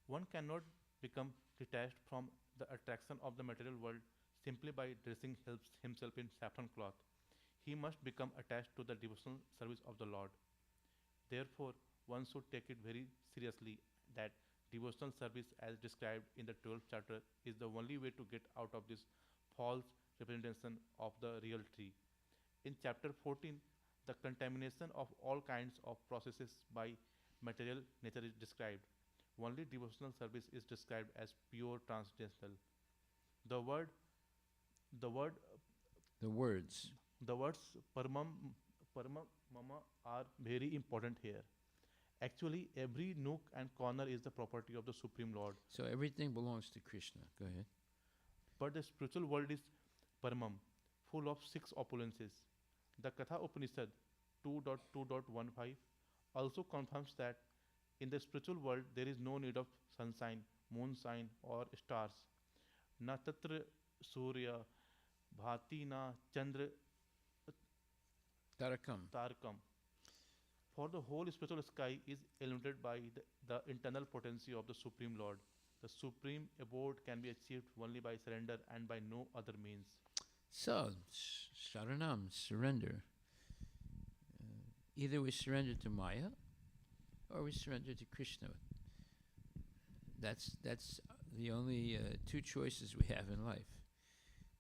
One cannot become detached from the attraction of the material world simply by dressing himself in saffron cloth. He must become attached to the devotional service of the Lord. Therefore, one should take it very seriously that devotional service as described in the 12th chapter is the only way to get out of this false representation of the real tree. In chapter 14, the contamination of all kinds of processes by material nature is described. Only devotional service is described as pure transcendental. The word, the word, The words. the words parmam, mama are very important here. Actually, every nook and corner is the property of the Supreme Lord. So everything belongs to Krishna. Go ahead. But the spiritual world is Paramam, full of six opulences. The Katha Upanishad 2.2.15 also confirms that in the spiritual world there is no need of sunshine, moonshine, or stars. Na tatra surya bhati na chandra Tarakam. tarkam. For the whole spiritual sky is illuminated by the internal potency of the Supreme Lord. The supreme abode can be achieved only by surrender and by no other means. So, Sharanam, surrender. Either we surrender to Maya or we surrender to Krishna. That's the only two choices we have in life.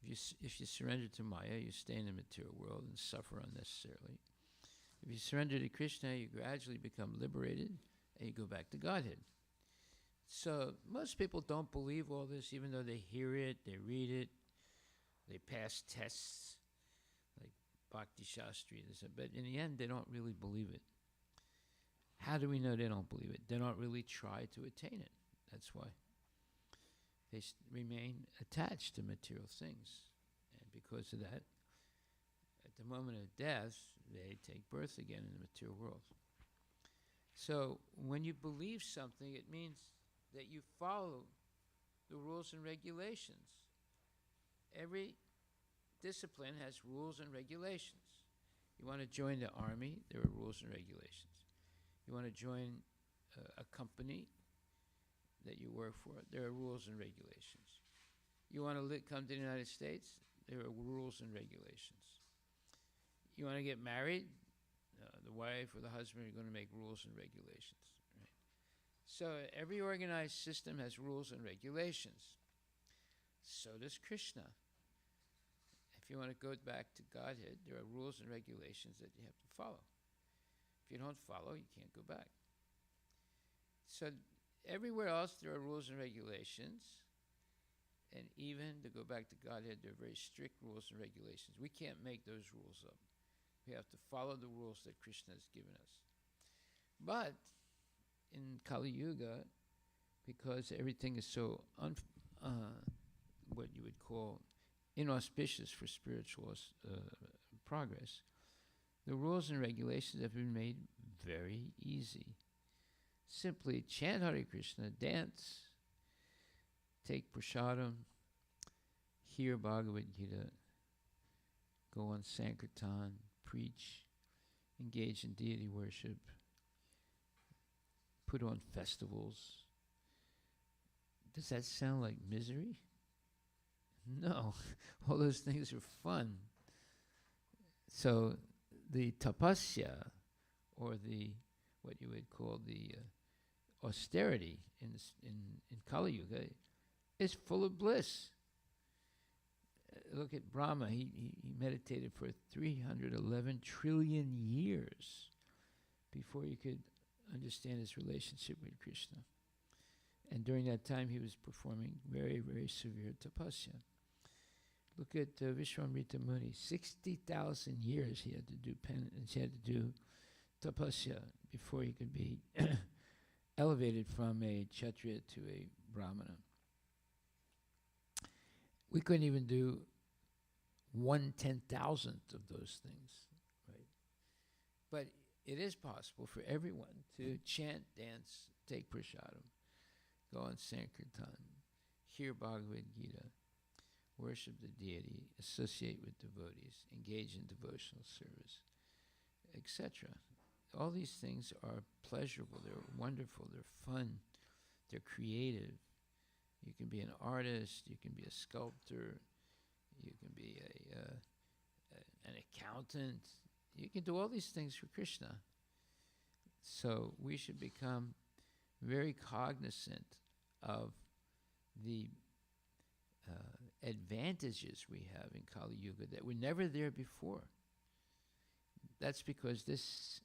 If you surrender to Maya, you stay in the material world and suffer unnecessarily. If you surrender to Krishna, you gradually become liberated and you go back to Godhead. So most people don't believe all this, even though they hear it, they read it, they pass tests like Bhakti Shastri. But in the end, they don't really believe it. How do we know they don't believe it? They don't really try to attain it. That's why. They remain attached to material things. And because of that, at the moment of death, they take birth again in the material world. So when you believe something, it means that you follow the rules and regulations. Every discipline has rules and regulations. You want to join the army, there are rules and regulations. You want to join a company that you work for, there are rules and regulations. You want to come to the United States, there are rules and regulations. You want to get married, the wife or the husband are going to make rules and regulations. Right? So every organized system has rules and regulations. So does Krishna. If you want to go back to Godhead, there are rules and regulations that you have to follow. If you don't follow, you can't go back. So everywhere else there are rules and regulations, and even to go back to Godhead, there are very strict rules and regulations. We can't make those rules up. We have to follow the rules that Krishna has given us. But in Kali Yuga, because everything is so what you would call inauspicious for spiritual progress, the rules and regulations have been made very easy. Simply chant Hare Krishna, dance, take prasadam, hear Bhagavad Gita, go on Sankirtan, preach, engage in deity worship, put on festivals. Does that sound like misery? No, all those things are fun. So the tapasya, or the what you would call the austerity in Kali Yuga, is full of bliss. Look at Brahma. He meditated for 311 trillion years before he could understand his relationship with Krishna. And during that time, he was performing very, very severe tapasya. Look at Vishwamrita Muni. 60,000 years he had to do penance. He had to do tapasya before he could be elevated from a Kshatriya to a Brahmana. We couldn't even do 1/10,000th of those things, right? But it is possible for everyone to chant, dance, take prasadam, go on Sankirtan, hear Bhagavad Gita, worship the deity, associate with devotees, engage in devotional service, etc. All these things are pleasurable, they're wonderful, they're fun, they're creative. You can be an artist, you can be a sculptor, you can be an accountant. You can do all these things for Krishna. So we should become very cognizant of the advantages we have in Kali Yuga that were never there before. That's because this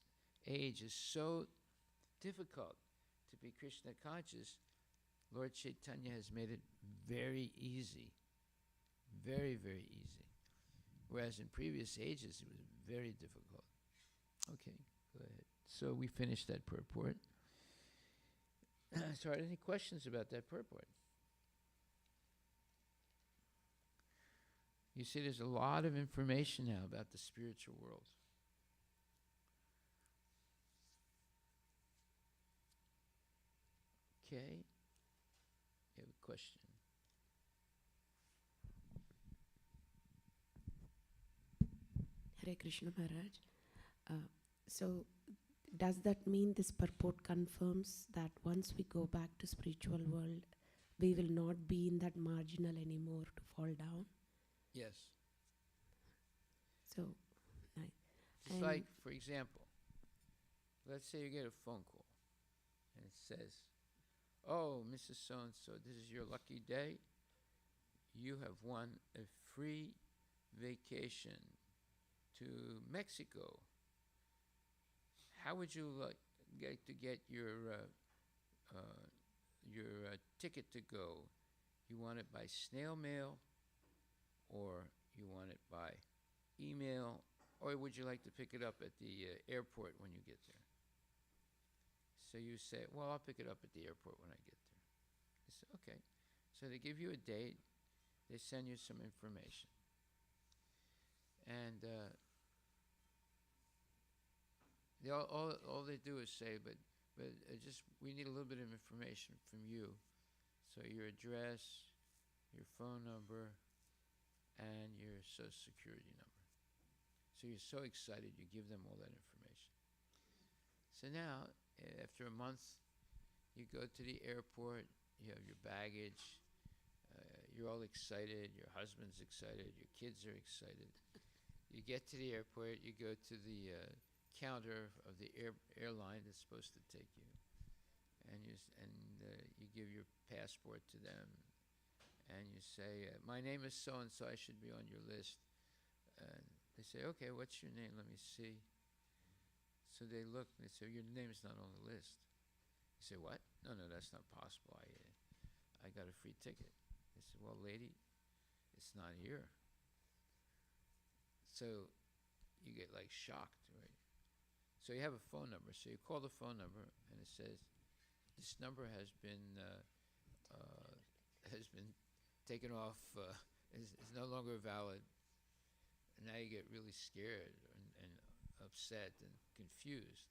age is so difficult to be Krishna conscious. Lord Chaitanya has made it very easy. Very, very easy. Whereas in previous ages, it was very difficult. Okay, go ahead. So we finished that purport. So are there any questions about that purport? You see, there's a lot of information now about the spiritual world. Okay. You have a question? Hare Krishna Maharaj. So, does that mean this purport confirms that once we go back to spiritual world, we will not be in that marginal anymore to fall down? Yes. So, nice. It's And like, for example, let's say you get a phone call and it says, "Oh, Mrs. So-and-so, this is your lucky day. You have won a free vacation to Mexico. How would you like to get your ticket to go? You want it by snail mail, or you want it by email, or would you like to pick it up at the airport when you get there?" So you say, "Well, I'll pick it up at the airport when I get there." They say, "Okay." So they give you a date. They send you some information. And all they do is say, but just we need a little bit of information from you. So your address, your phone number, and your social security number. So you're so excited, you give them all that information. So now, after a month, you go to the airport, you have your baggage, you're all excited, your husband's excited, your kids are excited. You get to the airport, you go to the counter of the airline that's supposed to take you, and you give your passport to them, and you say, "My name is so-and-so, I should be on your list." And they say, "Okay, what's your name? Let me see." So they look, and they say, "Your name's not on the list." You say, "What? No, that's not possible. I got a free ticket." They say, "Well, lady, it's not here." So you get like shocked, right? So you have a phone number. So you call the phone number, and it says, "This number has been taken off. Is no longer valid." And now you get really scared and upset and confused.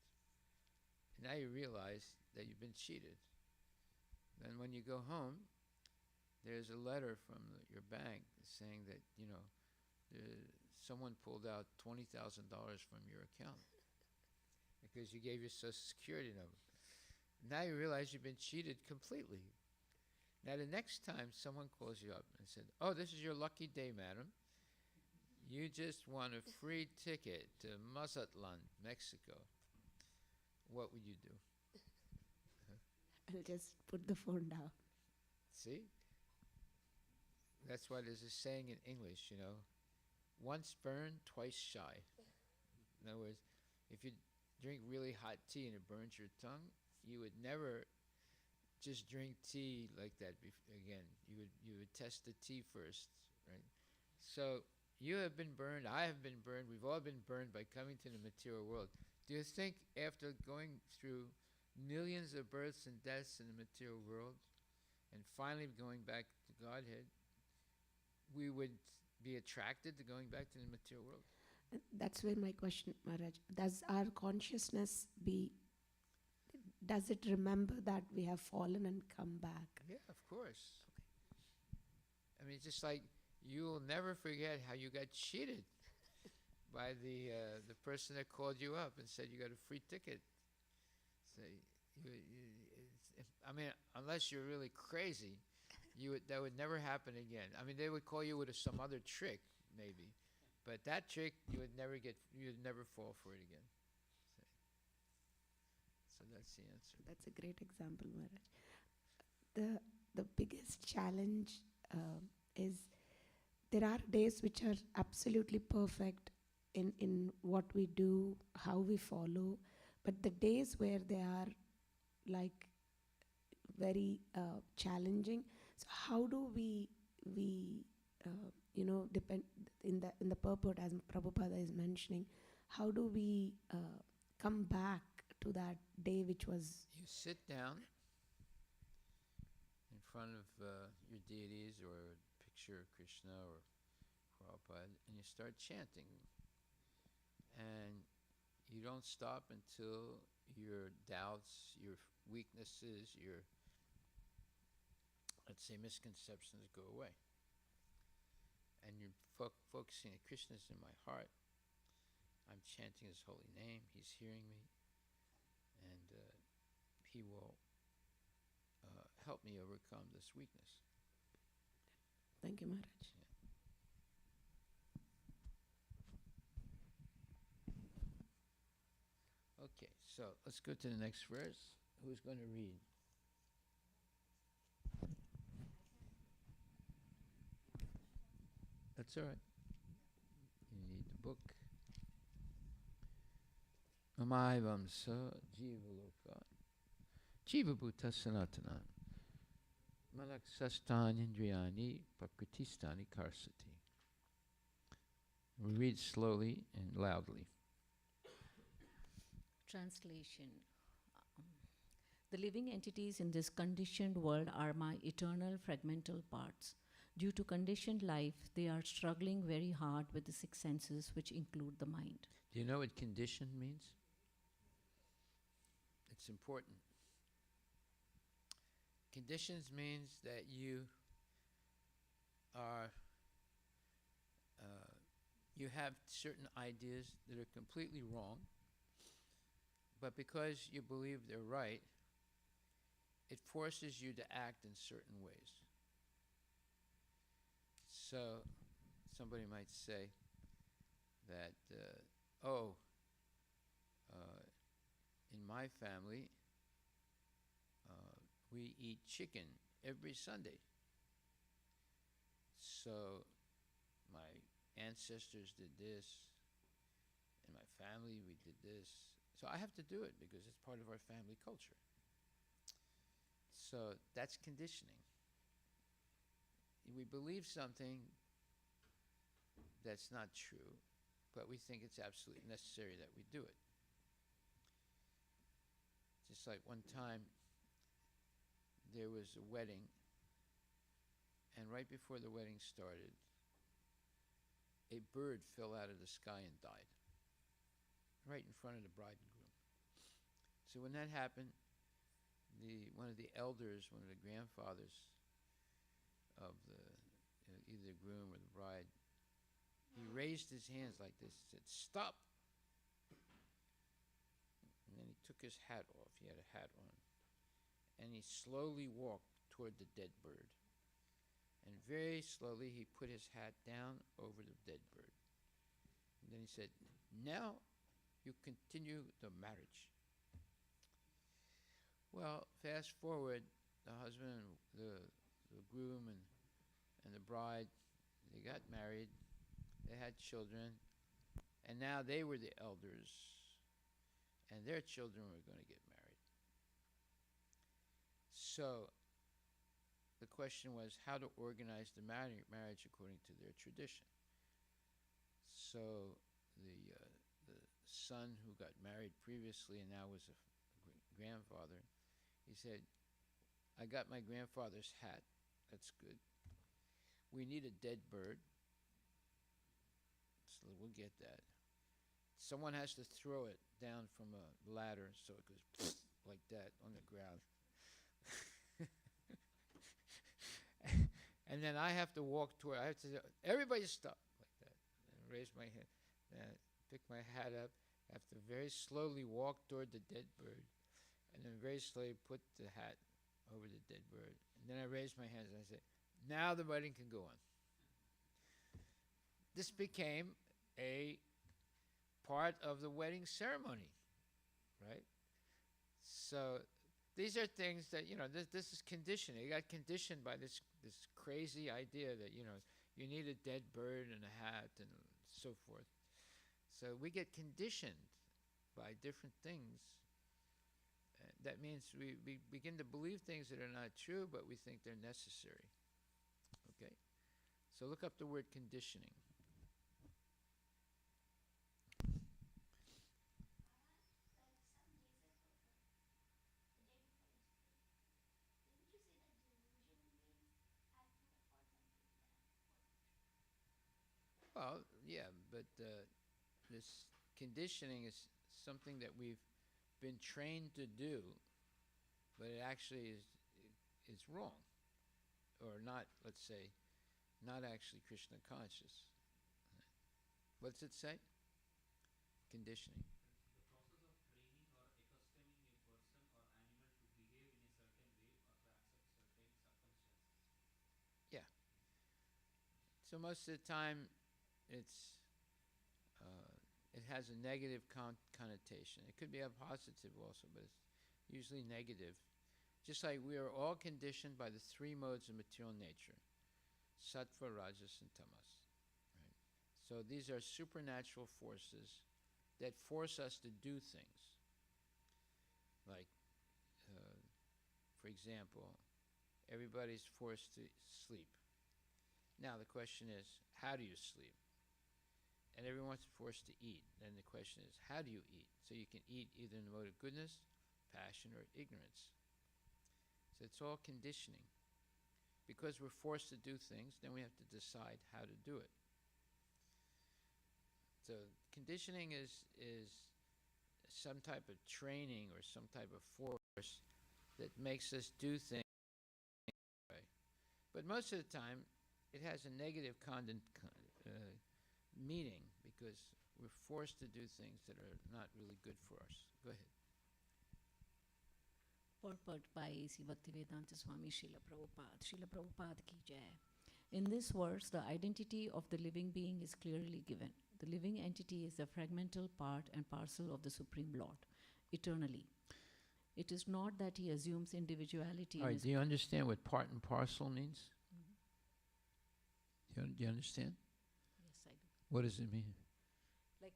And now you realize that you've been cheated. And when you go home, there's a letter from your bank saying that, someone pulled out $20,000 from your account because you gave your social security number. Now you realize you've been cheated completely. Now the next time someone calls you up and said, "Oh, this is your lucky day, madam. You just won a free ticket to Mazatlan, Mexico." What would you do? I'll just put the phone down. See? That's why there's a saying in English, once burned, twice shy. In other words, if you drink really hot tea and it burns your tongue, you would never just drink tea like that again. You would test the tea first, right? So you have been burned, I have been burned, we've all been burned by coming to the material world. Do you think after going through millions of births and deaths in the material world and finally going back to Godhead, we would be attracted to going back to the material world? That's where my question, Maharaj. Does our consciousness does it remember that we have fallen and come back? Yeah, of course. I mean, just like you will never forget how you got cheated by the person that called you up and said you got a free ticket. So I mean, unless you're really crazy, that would never happen again. I mean, they would call you with some other trick, maybe, but that trick you'd never fall for it again. So that's the answer. That's a great example, Maharaj. The biggest challenge is there are days which are absolutely perfect in what we do, how we follow, but the days where they are like very challenging. So how do we depend in the purport as Prabhupada is mentioning? How do we come back to that day which was? You sit down in front of your deities or a picture of Krishna or Prabhupada, and you start chanting. And you don't stop until your doubts, your weaknesses, your, let's say, misconceptions go away. And you're focusing that Krishna's in my heart. I'm chanting his holy name. He's hearing me. And he will help me overcome this weakness. Thank you, Maharaj. Okay, so let's go to the next verse. Who's going to read? That's all right. You need the book. Mamaivam sa jiva loka jiva bhuta sanatana malaksastan indriyani prakritistani karsati. We read slowly and loudly. Translation. The living entities in this conditioned world are my eternal fragmental parts. Due to conditioned life, they are struggling very hard with the six senses, which include the mind. Do you know what conditioned means? It's important. Conditions means that you are, you have certain ideas that are completely wrong, but because you believe they're right, it forces you to act in certain ways. So somebody might say that, in my family, we eat chicken every Sunday. So my ancestors did this, in my family we did this. So I have to do it because it's part of our family culture. So that's conditioning. We believe something that's not true, but we think it's absolutely necessary that we do it. Just like one time, there was a wedding, and right before the wedding started, a bird fell out of the sky and died, right in front of the bride and groom. So when that happened, one of the elders, one of the grandfathers of either the groom or the bride, he raised his hands like this and said, "Stop!" And then he took his hat off. He had a hat on. And he slowly walked toward the dead bird. And very slowly he put his hat down over the dead bird. And then he said, "Now you continue the marriage." Well, fast forward, the husband, the groom and the bride, they got married, they had children, and now they were the elders, and their children were going to get married. So the question was how to organize the marriage according to their tradition. So the son who got married previously and now was a grandfather, he said, "I got my grandfather's hat. That's good. We need a dead bird. So we'll get that. Someone has to throw it down from a ladder so it goes like that on the ground. And then I have to walk toward, I have to say, everybody stop, like that, and raise my hand, pick my hat up, have to very slowly walk toward the dead bird, and then very slowly put the hat over the dead bird. And then I raise my hands and I say, now the wedding can go on. This became a part of the wedding ceremony, right? So these are things that, this is conditioning. You got conditioned by this crazy idea that, You need a dead bird and a hat and so forth. So we get conditioned by different things. That means we begin to believe things that are not true, but we think they're necessary. Okay? So look up the word conditioning. Well, yeah, but this conditioning is something that we've been trained to do, but it actually is wrong, or not. Let's say, not actually Krishna conscious. What's it say? Conditioning. The process of training or accustoming a person or animal to behave in a certain way or to accept certain circumstances. Yeah. So most of the time, it's it has a negative connotation. It could be a positive also, but it's usually negative. Just like we are all conditioned by the three modes of material nature: sattva, rajas, and tamas. Right? So these are supernatural forces that force us to do things. Like, for example, everybody's forced to sleep. Now the question is, how do you sleep? And everyone's forced to eat. Then the question is, how do you eat? So you can eat either in the mode of goodness, passion, or ignorance. So it's all conditioning. Because we're forced to do things, then we have to decide how to do it. So conditioning is some type of training or some type of force that makes us do things. But most of the time, it has a negative meaning because we're forced to do things that are not really good for us. Go ahead. Purport by A.C. Bhaktivedanta Swami Srila Prabhupada. Srila Prabhupada ki jai. In this verse, the identity of the living being is clearly given. The living entity is the fragmental part and parcel of the Supreme Lord, eternally. It is not that he assumes individuality. All right, do you understand what part and parcel means? Do you understand? Yes, I do. What does it mean? Like,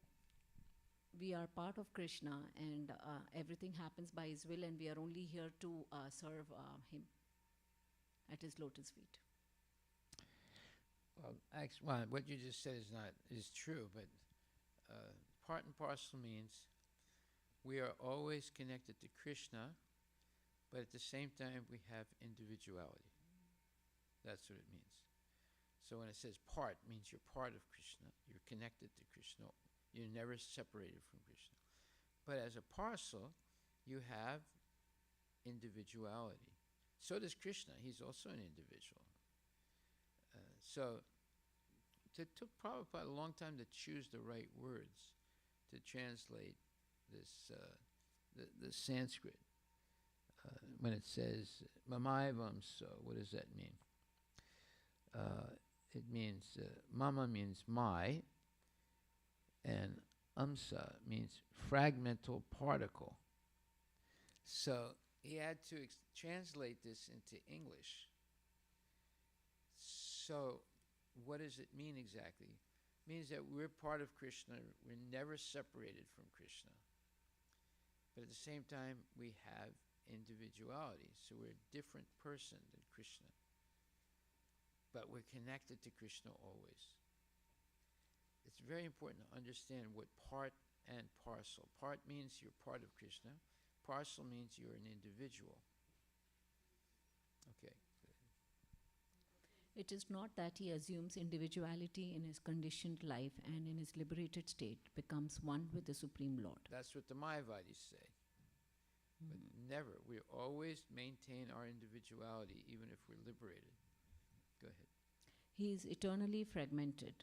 we are part of Krishna and everything happens by his will, and we are only here to serve him at his lotus feet. Well, actually, what you just said is true, but part and parcel means we are always connected to Krishna, but at the same time we have individuality. That's what it means. So when it says part, it means you're part of Krishna, you're connected to Krishna, you're never separated from Krishna. But as a parcel, you have individuality. So does Krishna. He's also an individual. So it took Prabhupada a long time to choose the right words to translate this the Sanskrit. When it says mamaivam, so what does that mean? It means mama means my, and amsa means fragmental particle. So he had to translate this into English. So what does it mean exactly? It means that we're part of Krishna. We're never separated from Krishna. But at the same time, we have individuality. So we're a different person than Krishna. But we're connected to Krishna always. It's very important to understand what part and parcel. Part means you're part of Krishna. Parcel means you're an individual. Okay. It is not that he assumes individuality in his conditioned life and in his liberated state becomes one with the Supreme Lord. That's what the Mayavadis say. But never. We always maintain our individuality even if we're liberated. Go ahead. He is eternally fragmented.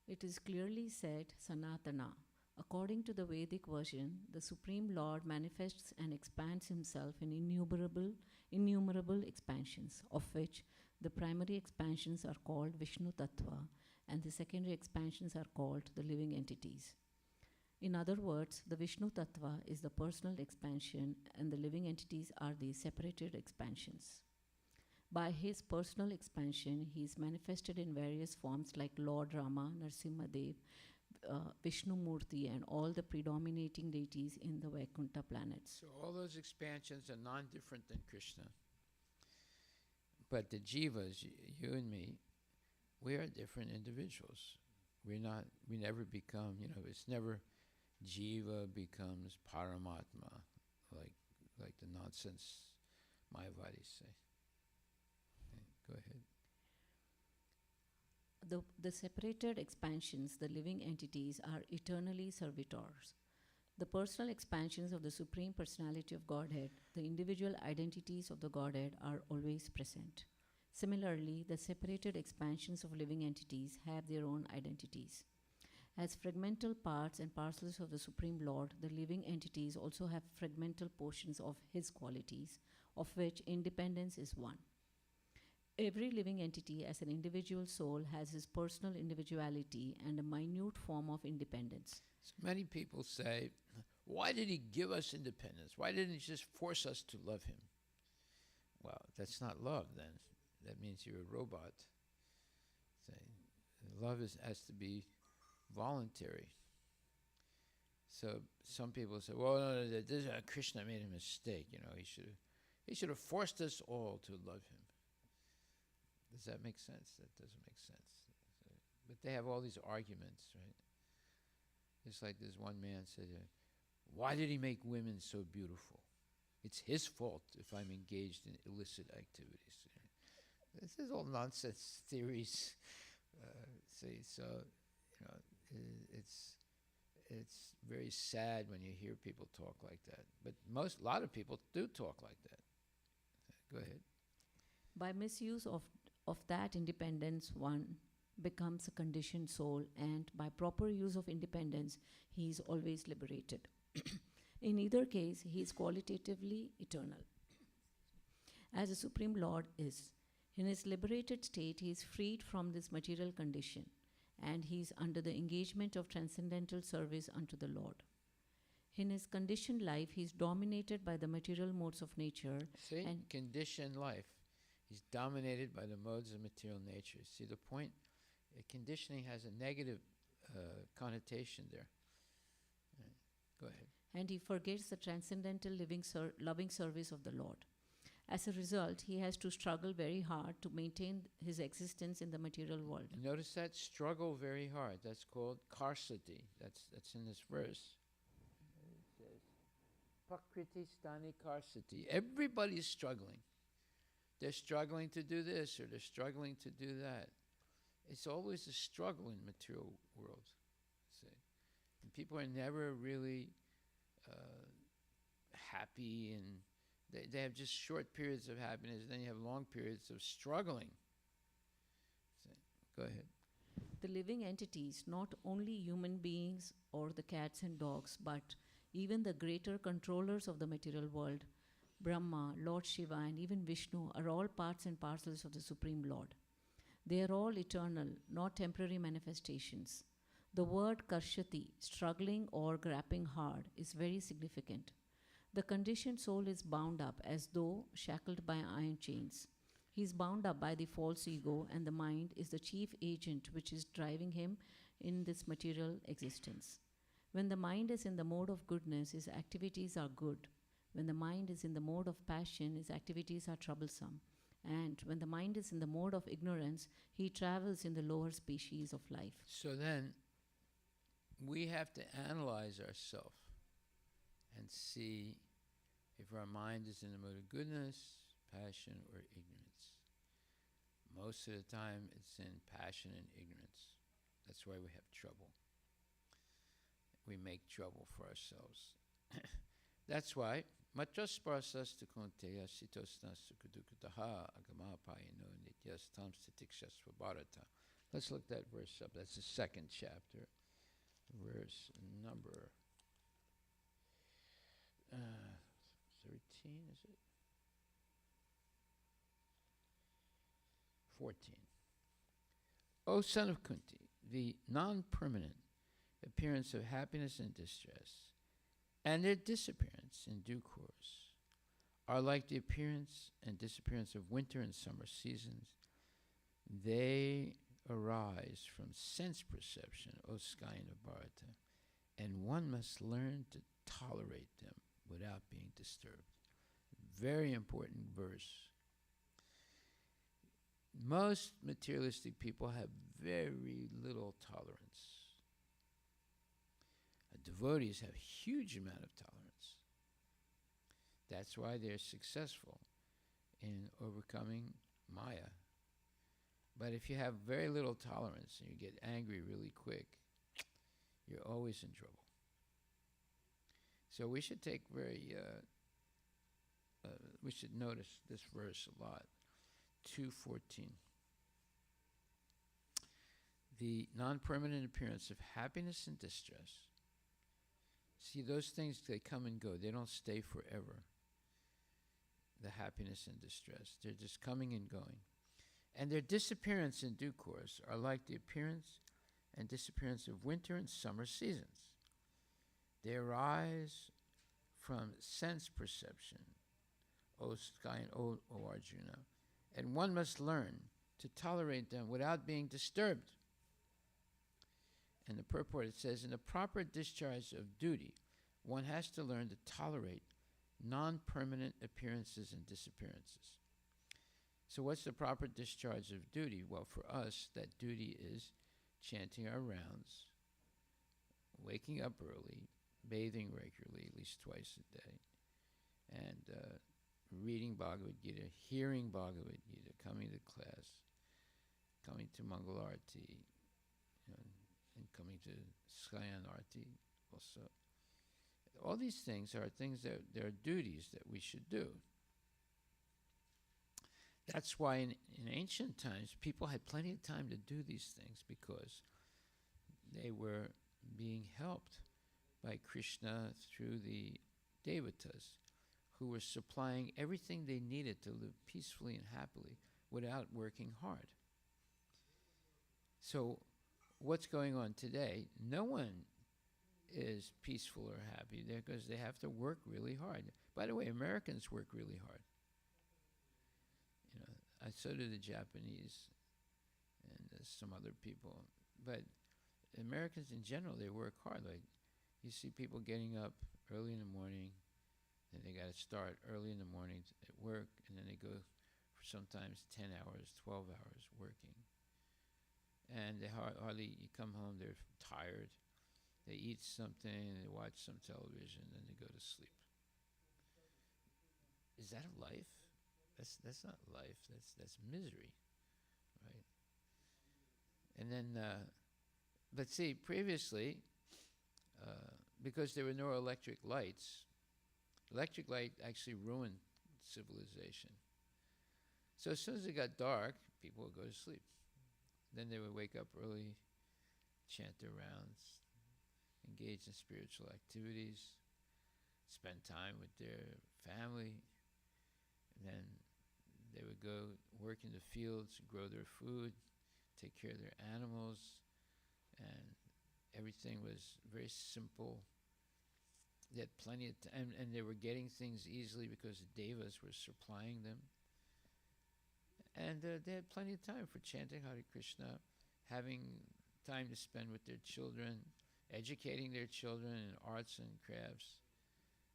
It is clearly said, Sanatana. According to the Vedic version, the Supreme Lord manifests and expands himself in innumerable expansions, of which the primary expansions are called Vishnu Tattva and the secondary expansions are called the living entities. In other words, the Vishnu Tattva is the personal expansion and the living entities are the separated expansions. By his personal expansion, he is manifested in various forms like Lord Rama, Narsimhadev, Vishnu Murti, and all the predominating deities in the Vaikuntha planets. So all those expansions are non-different than Krishna. But the jivas, you and me, we are different individuals. We never become, it's never jiva becomes paramatma, like the nonsense Mayavadis say. Okay, go ahead. The separated expansions, the living entities, are eternally servitors. The personal expansions of the Supreme Personality of Godhead, the individual identities of the Godhead, are always present. Similarly, the separated expansions of living entities have their own identities. As fragmental parts and parcels of the Supreme Lord, the living entities also have fragmental portions of His qualities, of which independence is one. Every living entity as an individual soul has his personal individuality and a minute form of independence. So many people say, why did he give us independence? Why didn't he just force us to love him? Well, that's not love then. That means you're a robot. Love has to be voluntary. So some people say, well, no, Krishna made a mistake. He should have forced us all to love him. Does that make sense? That doesn't make sense. But they have all these arguments, right? It's like this one man said, why did he make women so beautiful? It's his fault if I'm engaged in illicit activities. This is all nonsense theories. It's very sad when you hear people talk like that. But a lot of people do talk like that. Go ahead. By misuse of that independence, one becomes a conditioned soul, and by proper use of independence, he is always liberated. In either case, he is qualitatively eternal, as the Supreme Lord is. In his liberated state, he is freed from this material condition, and he is under the engagement of transcendental service unto the Lord. In his conditioned life, he is dominated by the material modes of nature. See, conditioned life. He's dominated by the modes of material nature. See the point? Conditioning has a negative connotation there. Right. Go ahead. And he forgets the transcendental loving service of the Lord. As a result, he has to struggle very hard to maintain his existence in the material world. Notice that, struggle very hard. That's called karsati. That's in this verse. It says, Pakriti stani karsati. Everybody's struggling. They're struggling to do this or they're struggling to do that. It's always a struggle in the material world. See? And people are never really happy, and they have just short periods of happiness, and then you have long periods of struggling. See? Go ahead. The living entities, not only human beings or the cats and dogs, but even the greater controllers of the material world, Brahma, Lord Shiva, and even Vishnu, are all parts and parcels of the Supreme Lord. They are all eternal, not temporary manifestations. The word karshati, struggling or grappling hard, is very significant. The conditioned soul is bound up as though shackled by iron chains. He is bound up by the false ego, and the mind is the chief agent which is driving him in this material existence. When the mind is in the mode of goodness, his activities are good. When the mind is in the mode of passion, his activities are troublesome. And when the mind is in the mode of ignorance, he travels in the lower species of life. So then, we have to analyze ourselves and see if our mind is in the mode of goodness, passion, or ignorance. Most of the time, it's in passion and ignorance. That's why we have trouble. We make trouble for ourselves. That's why Matrasparsas tu konteya sitosna sukudukutaha agamapayino nityastam stitikshasva bharata. Let's look that verse up. That's the second chapter. Verse number 13, is it? 14. O son of Kunti, the non-permanent appearance of happiness and distress, and their disappearance in due course, are like the appearance and disappearance of winter and summer seasons. They arise from sense perception, O sky and Bharata, and one must learn to tolerate them without being disturbed. Very important verse. Most materialistic people have very little tolerance. Devotees have huge amount of tolerance. That's why they're successful in overcoming Maya. But if you have very little tolerance and you get angry really quick, you're always in trouble. So we should take we should notice this verse a lot. 2:14. The non-permanent appearance of happiness and distress. See, those things, they come and go. They don't stay forever. The happiness and distress. They're just coming and going. And their disappearance in due course are like the appearance and disappearance of winter and summer seasons. They arise from sense perception, O sky and O Arjuna, and one must learn to tolerate them without being disturbed. And the purport, it says, in the proper discharge of duty, one has to learn to tolerate non-permanent appearances and disappearances. So what's the proper discharge of duty? Well, for us, that duty is chanting our rounds, waking up early, bathing regularly, at least twice a day, and reading Bhagavad Gita, hearing Bhagavad Gita, coming to class, coming to Mangala Aarti, and coming to Skayan Aarti also. All these things are things that there are duties that we should do. That's why in ancient times, people had plenty of time to do these things because they were being helped by Krishna through the Devatas, who were supplying everything they needed to live peacefully and happily without working hard. So what's going on today? No one is peaceful or happy there because they have to work really hard. By the way, Americans work really hard. So do the Japanese and some other people. But Americans in general, they work hard. Like, you see people getting up early in the morning, and they got to start early in the morning at work, and then they go for sometimes 10 hours, 12 hours working. And they hardly, you come home, they're tired. They eat something, they watch some television, then they go to sleep. Is that a life? That's not life. That's misery, right? And then, but see, previously, because there were no electric light actually ruined civilization. So as soon as it got dark, people would go to sleep. Then they would wake up early, chant their rounds, engage in spiritual activities, spend time with their family, and then they would go work in the fields, grow their food, take care of their animals, and everything was very simple. They had plenty of time, and they were getting things easily because the devas were supplying them. And they had plenty of time for chanting Hare Krishna, having time to spend with their children, educating their children in arts and crafts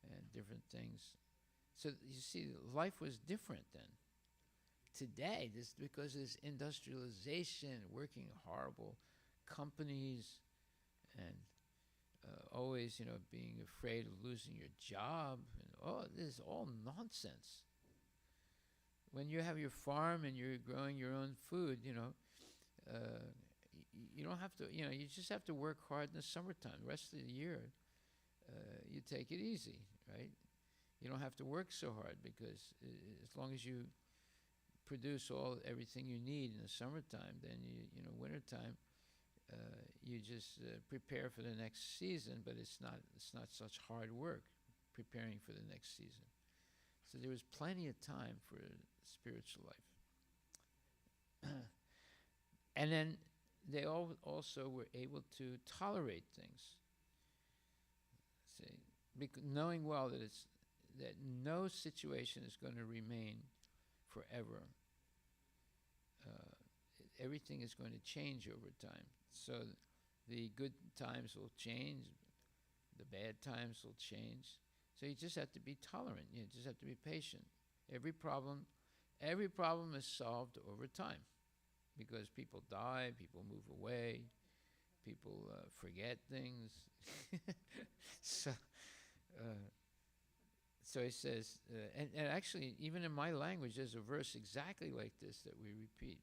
and different things. So you see, life was different then. Today, because of this industrialization, working horrible companies, and always, being afraid of losing your job, and this is all nonsense. When you have your farm and you're growing your own food, you don't have to, you just have to work hard in the summertime. The rest of the year, you take it easy, right? You don't have to work so hard because as long as you produce everything you need in the summertime, then wintertime, you just prepare for the next season, but it's not such hard work preparing for the next season. So there was plenty of time for spiritual life. And then they also were able to tolerate things. See, knowing well that that no situation is going to remain forever. Everything is going to change over time. So the good times will change, the bad times will change. So you just have to be tolerant. You just have to be patient. Every problem is solved over time, because people die, people move away, people forget things. so, so he says, and actually, even in my language, there's a verse exactly like this that we repeat.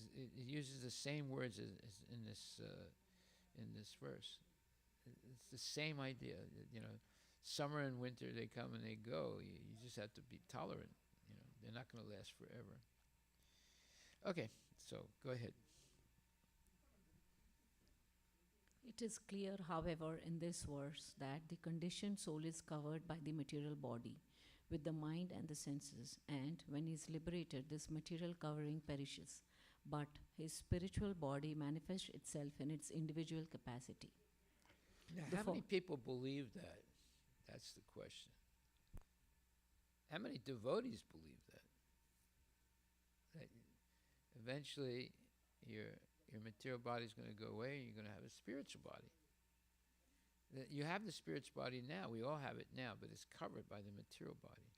It uses the same words as in this verse. It's the same idea. Summer and winter, they come and they go. You just have to be tolerant. They're not going to last forever. Okay, so go ahead. It is clear, however, in this verse that the conditioned soul is covered by the material body with the mind and the senses, and when he is liberated, this material covering perishes, but his spiritual body manifests itself in its individual capacity. Now, The how fo- many people believe that? That's the question. How many devotees believe that? That eventually your material body is going to go away and you're going to have a spiritual body. You have the spiritual body now. We all have it now, but it's covered by the material body.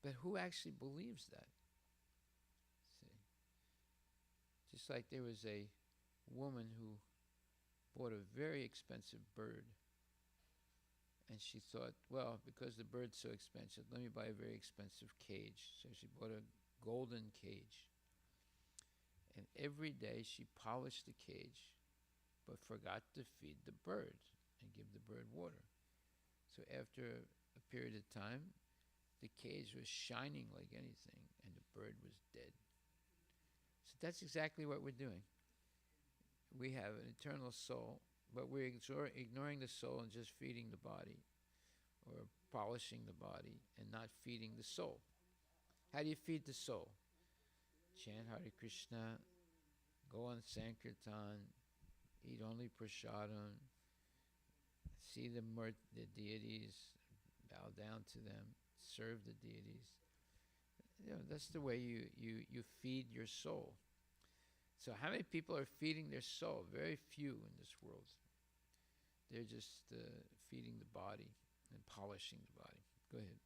But who actually believes that? See? Just like there was a woman who bought a very expensive bird, and she thought, well, because the bird's so expensive, let me buy a very expensive cage. So she bought a golden cage. And every day she polished the cage, but forgot to feed the bird and give the bird water. So after a period of time, the cage was shining like anything, and the bird was dead. So that's exactly what we're doing. We have an eternal soul, but we're ignoring the soul and just feeding the body, or polishing the body and not feeding the soul. How do you feed the soul? Chant Hare Krishna, go on Sankirtan, eat only prasadam, see the deities, bow down to them, serve the deities. That's the way you feed your soul. So how many people are feeding their soul? Very few in this world. They're just feeding the body and polishing the body. Go ahead.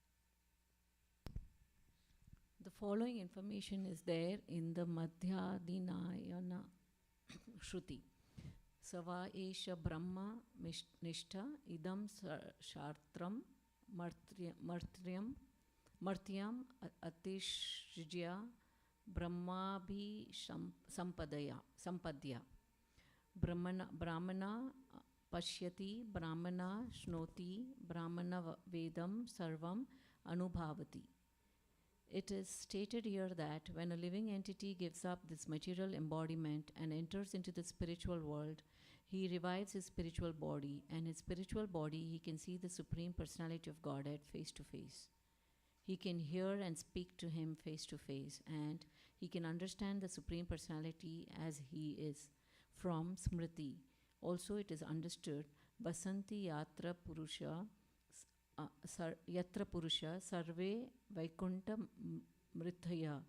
The following information is there in the Madhyadinayana Shruti. Sava esha Brahma Nishtha idam shartram martyam atishjya Brahmabhi sampadya. Brahmana pashyati, Brahmana shnoti, Brahmana vedam sarvam anubhavati. It is stated here that when a living entity gives up this material embodiment and enters into the spiritual world, he revives his spiritual body, and his spiritual body he can see the Supreme Personality of Godhead face to face. He can hear and speak to him face to face, and he can understand the Supreme Personality as he is from Smriti. Also, it is understood Basanti Yatra Purusha Yatra Purusha Sarve Vaikunta Mrithaya.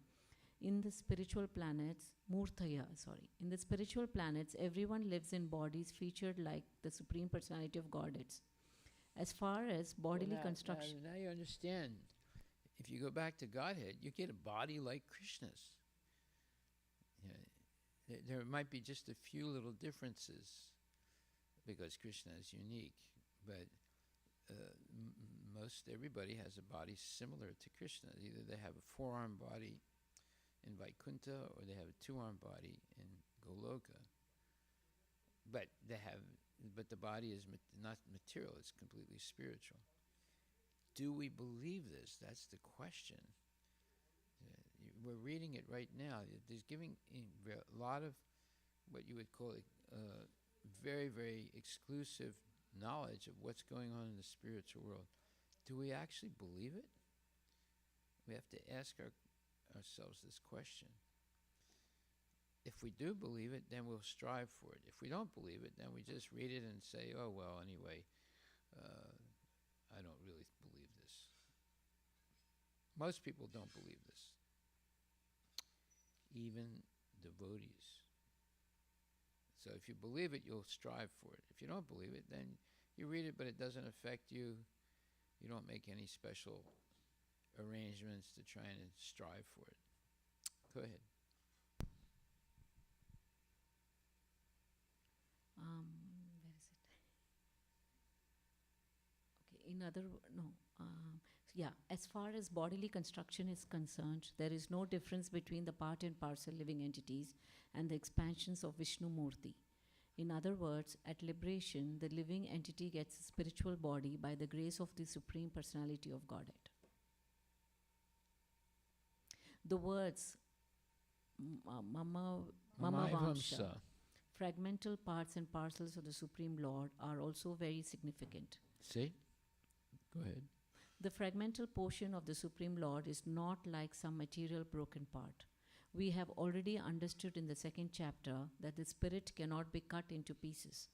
In the spiritual planets, in the spiritual planets, everyone lives in bodies featured like the Supreme Personality of Godheads. As far as bodily construction. Now you understand. If you go back to Godhead, you get a body like Krishna's. There might be just a few little differences because Krishna is unique, but most everybody has a body similar to Krishna. Either they have a four-arm body in Vaikuntha or they have a two-arm body in Goloka. But the body is not material, it's completely spiritual. Do we believe this? That's the question. We're reading it right now. There's giving a lot of what you would call very, very exclusive knowledge of what's going on in the spiritual world. Do we actually believe it? We have to ask ourselves this question. If we do believe it, then we'll strive for it. If we don't believe it, then we just read it and say, oh, well, anyway, I don't really believe this. Most people don't believe this. Even devotees. So if you believe it, you'll strive for it. If you don't believe it, then you read it, but it doesn't affect you. You don't make any special arrangements to try and strive for it. Go ahead. Where is it? Okay, in other no. Yeah, as far as bodily construction is concerned, there is no difference between the part and parcel living entities and the expansions of Vishnu Murti. In other words, at liberation, the living entity gets a spiritual body by the grace of the Supreme Personality of Godhead. The words Mama Vamsha, fragmental parts and parcels of the Supreme Lord, are also very significant. See? Go ahead. The fragmental portion of the Supreme Lord is not like some material broken part. We have already understood in the second chapter that the spirit cannot be cut into pieces.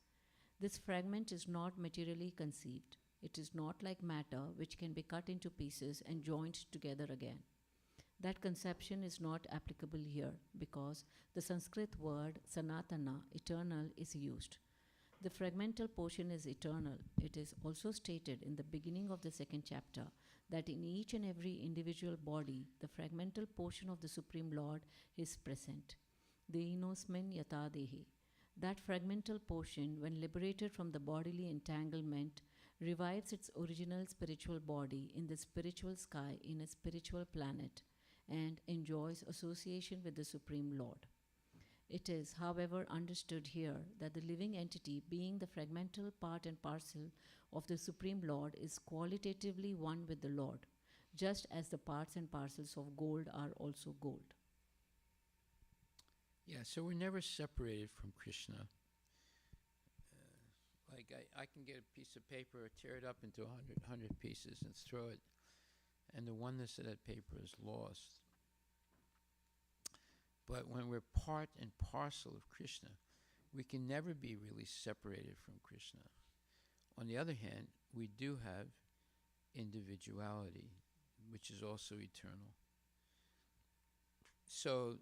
This fragment is not materially conceived. It is not like matter, which can be cut into pieces and joined together again. That conception is not applicable here because the Sanskrit word sanatana, eternal, is used. The fragmental portion is eternal. It is also stated in the beginning of the second chapter that in each and every individual body, the fragmental portion of the Supreme Lord is present. Deinosmin yata dehi. That fragmental portion, when liberated from the bodily entanglement, revives its original spiritual body in the spiritual sky in a spiritual planet and enjoys association with the Supreme Lord. It is, however, understood here that the living entity, being the fragmental part and parcel of the Supreme Lord, is qualitatively one with the Lord, just as the parts and parcels of gold are also gold. Yeah, so we're never separated from Krishna. Like I can get a piece of paper, tear it up into 100 pieces and throw it, and the oneness of that paper is lost. But when we're part and parcel of Krishna, we can never be really separated from Krishna. On the other hand, we do have individuality, which is also eternal. So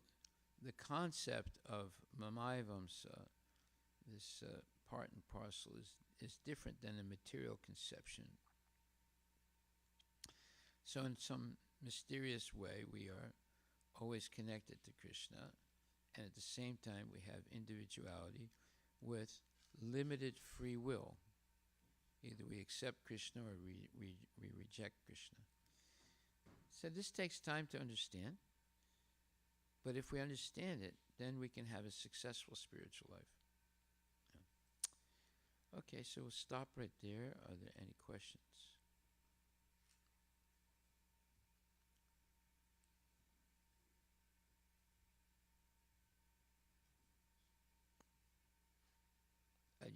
the concept of Mamaivamsa, this part and parcel, is different than the material conception. So in some mysterious way, we are always connected to Krishna, and at the same time we have individuality with limited free will. Either we accept Krishna or we reject Krishna. So this takes time to understand, but if we understand it, then we can have a successful spiritual life. Yeah. Okay, so we'll stop right there. Are there any questions?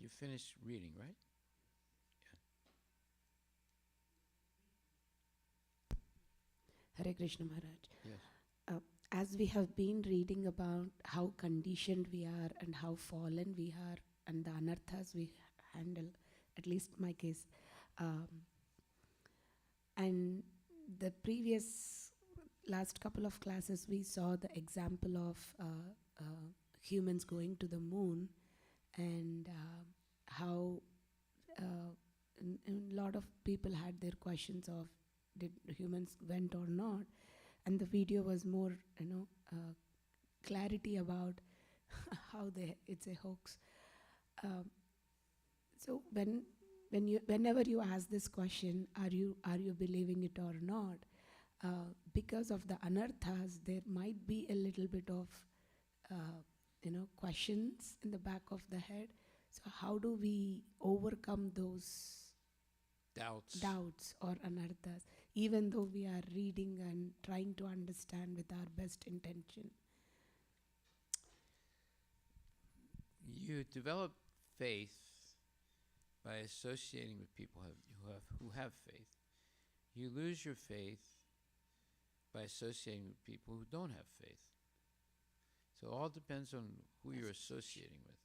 You finished reading, right? Yeah. Hare Krishna Maharaj. Yes. As we have been reading about how conditioned we are and how fallen we are and the anarthas we handle, at least my case, and the previous last couple of classes we saw the example of humans going to the moon and how a lot of people had their questions of did humans went or not, and the video was more clarity about how it's a hoax. So whenever you ask this question, are you believing it or not, because of the anarthas there might be a little bit of questions in the back of the head. So how do we overcome those doubts or anarthas, even though we are reading and trying to understand with our best intention? You develop faith by associating with people who have faith. You lose your faith by associating with people who don't have faith. So it all depends on who you're associating with.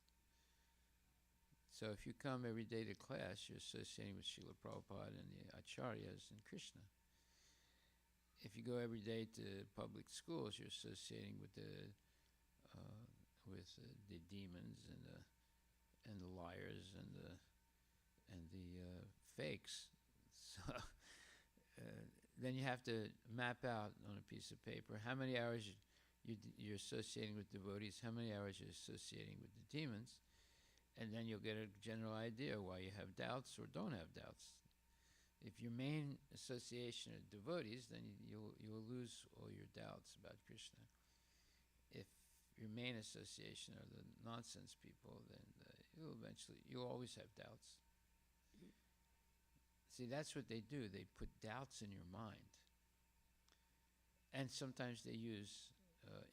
So if you come every day to class, you're associating with Srila Prabhupada and the Acharyas and Krishna. If you go every day to public schools, you're associating with the demons and the liars and the fakes. So then you have to map out on a piece of paper how many hours you're associating with devotees, how many hours you're associating with the demons, and then you'll get a general idea why you have doubts or don't have doubts. If your main association are devotees, then you'll lose all your doubts about Krishna. If your main association are the nonsense people, then you'll always have doubts. See, that's what they do. They put doubts in your mind. And sometimes they use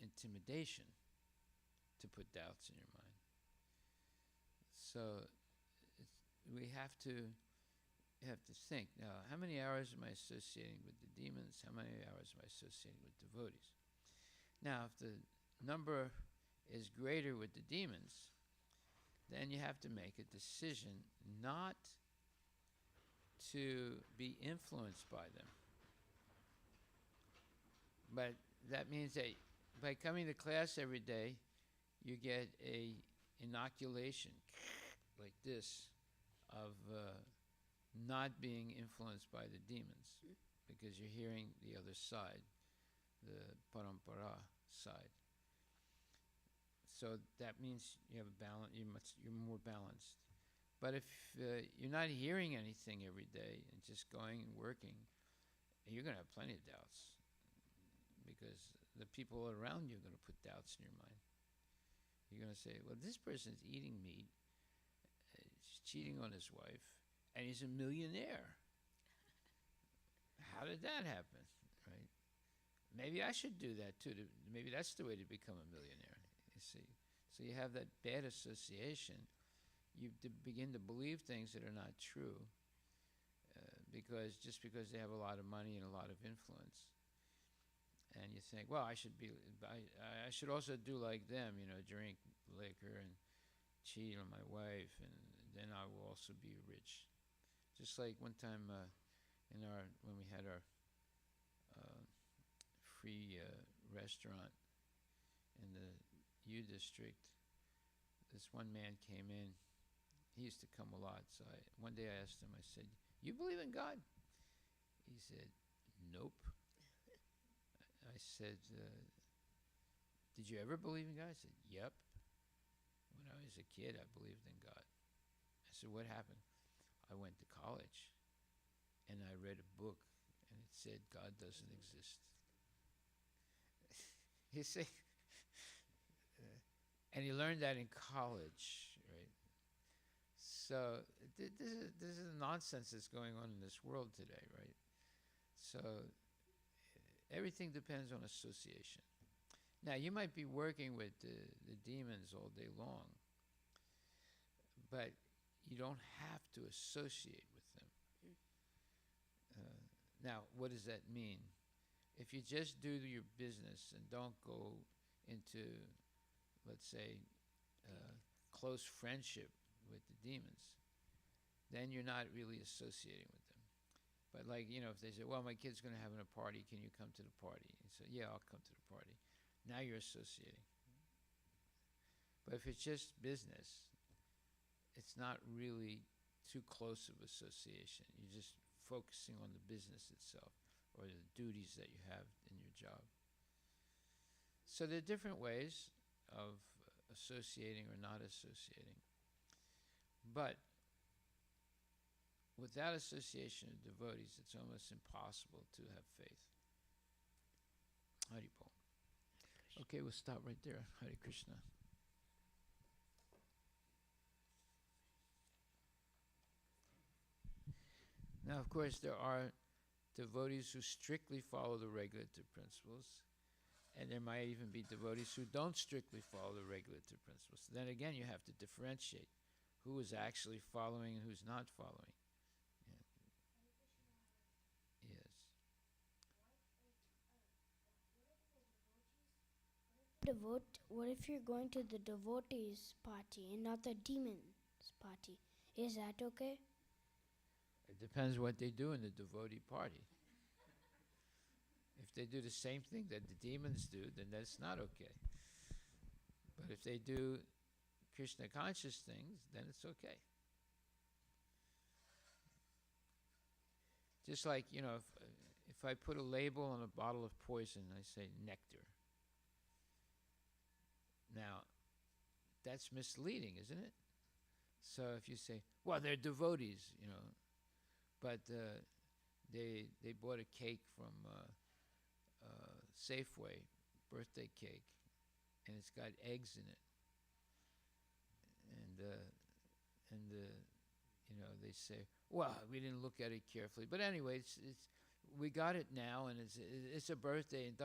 intimidation to put doubts in your mind. So we have to think, now, how many hours am I associating with the demons? How many hours am I associating with devotees? Now, if the number is greater with the demons, then you have to make a decision not to be influenced by them. But that means that by coming to class every day, you get a inoculation like this of not being influenced by the demons, because you're hearing the other side, the parampara side. So that means you have a balance. You're more balanced. But if you're not hearing anything every day and just going and working, you're going to have plenty of doubts, because the people around you are going to put doubts in your mind. You're going to say, well, this person's eating meat, he's cheating on his wife, and he's a millionaire. How did that happen, right? Maybe I should do that too. Maybe that's the way to become a millionaire, you see. So you have that bad association. You begin to believe things that are not true, because they have a lot of money and a lot of influence. And you think, well, I should also do like them, drink liquor and cheat on my wife, and then I will also be rich. Just like one time when we had our free restaurant in the U District, this one man came in. He used to come a lot. So one day I asked him, I said, you believe in God? He said, nope. I said, did you ever believe in God? I said, yep. When I was a kid, I believed in God. I said, what happened? I went to college, and I read a book, and it said God doesn't exist. You see? And he learned that in college, right? So this is the nonsense that's going on in this world today, right? So everything depends on association. Now, you might be working with the demons all day long, but you don't have to associate with them. Now, what does that mean? If you just do your business and don't go into, let's say, close friendship with the demons, then you're not really associating with them. But like, if they say, well, my kid's going to have a party, can you come to the party? And say, yeah, I'll come to the party. Now you're associating. But if it's just business, it's not really too close of association. You're just focusing on the business itself or the duties that you have in your job. So there are different ways of associating or not associating. But without association of devotees, it's almost impossible to have faith. Haribol. Okay, we'll stop right there. Hare Krishna. Now, of course, there are devotees who strictly follow the regulative principles, and there might even be devotees who don't strictly follow the regulative principles. Then again, you have to differentiate who is actually following and who's not following. Yeah. Yes. What if you're going to the devotees party and not the demon? party. Is that okay? It depends what they do in the devotee party. If they do the same thing that the demons do, then that's not okay. But if they do Krishna conscious things, then it's okay. Just like, if I put a label on a bottle of poison, I say nectar. Now, that's misleading, isn't it? So if you say, well, they're devotees, but they bought a cake from Safeway, birthday cake, and it's got eggs in it, and they say, well, we didn't look at it carefully, but anyway, it's we got it now, and it's a birthday, and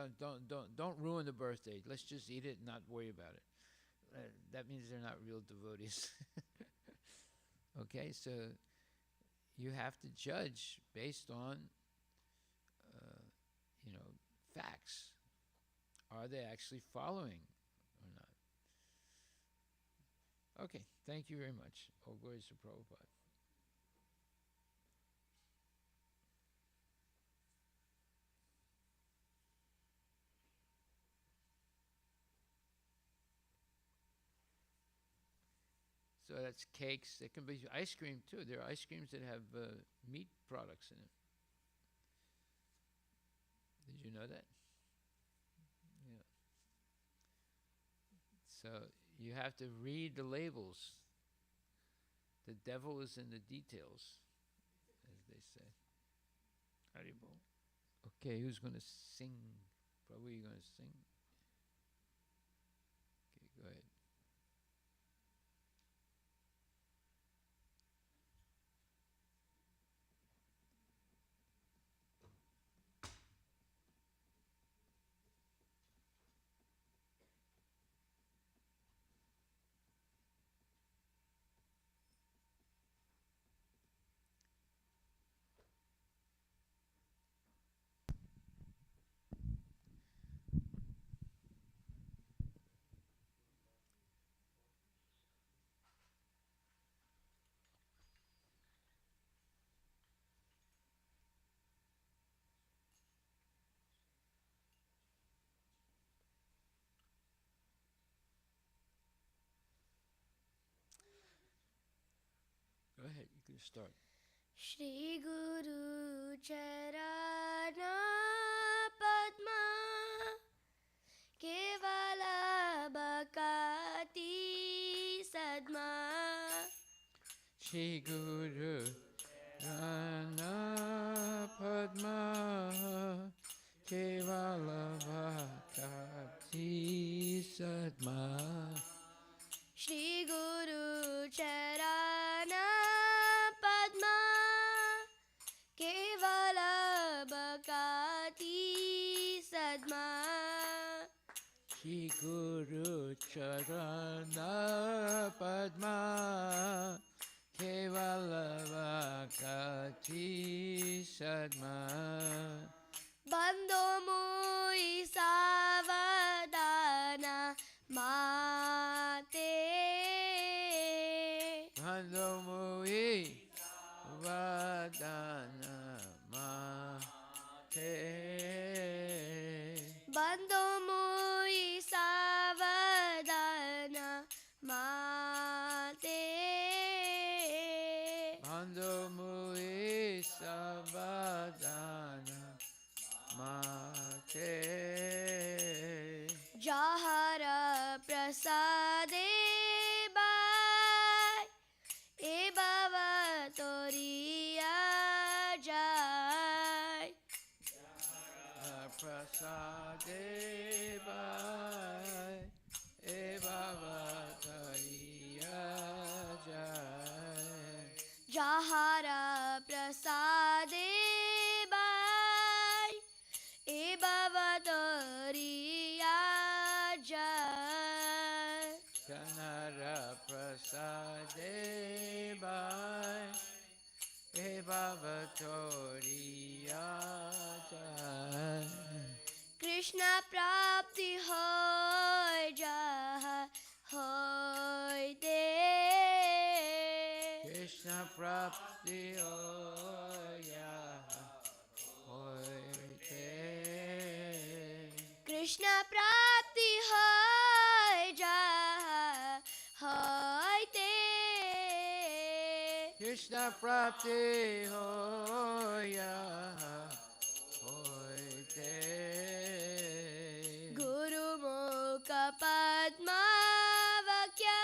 don't ruin the birthday. Let's just eat it and not worry about it. That means they're not real devotees. Okay, so you have to judge based on facts. Are they actually following or not? Okay, thank you very much. All glories to Prabhupada. So that's cakes. It can be ice cream too. There are ice creams that have meat products in it. Did you know that? Yeah. So you have to read the labels. The devil is in the details, as they say. Haribol. Okay, who's going to sing? Probably you're going to sing. Okay, go ahead. Go ahead, you can start. Shri Guru Charana Padma Kevala Bhakati Sadma Shri Guru Rana Padma Kevala Bhakti Sadma Shri Guru Charana Padma Kevala Bhakati Sadma Shri Guru Charana Padma Kevala Bhakti Sadma Bando Mui Savadana Mate Handomui Vadana Mate Bando Mui Savadana Mate Handomui Savadana Mate Jahara Prasade Bai E Baba Toriya Jai Prasade Bai E Baba Tariya Jai Jahara Prasade Bai E Baba Toriya Jai Kanara Prasade Bai E Baba Toriya Jai Krishna Prapti Hoy Jai Hoy De hoya hoite. Krishna prapti hoy jaha hoite. Krishna prapti hoya hoite. Guru mukha padma vakya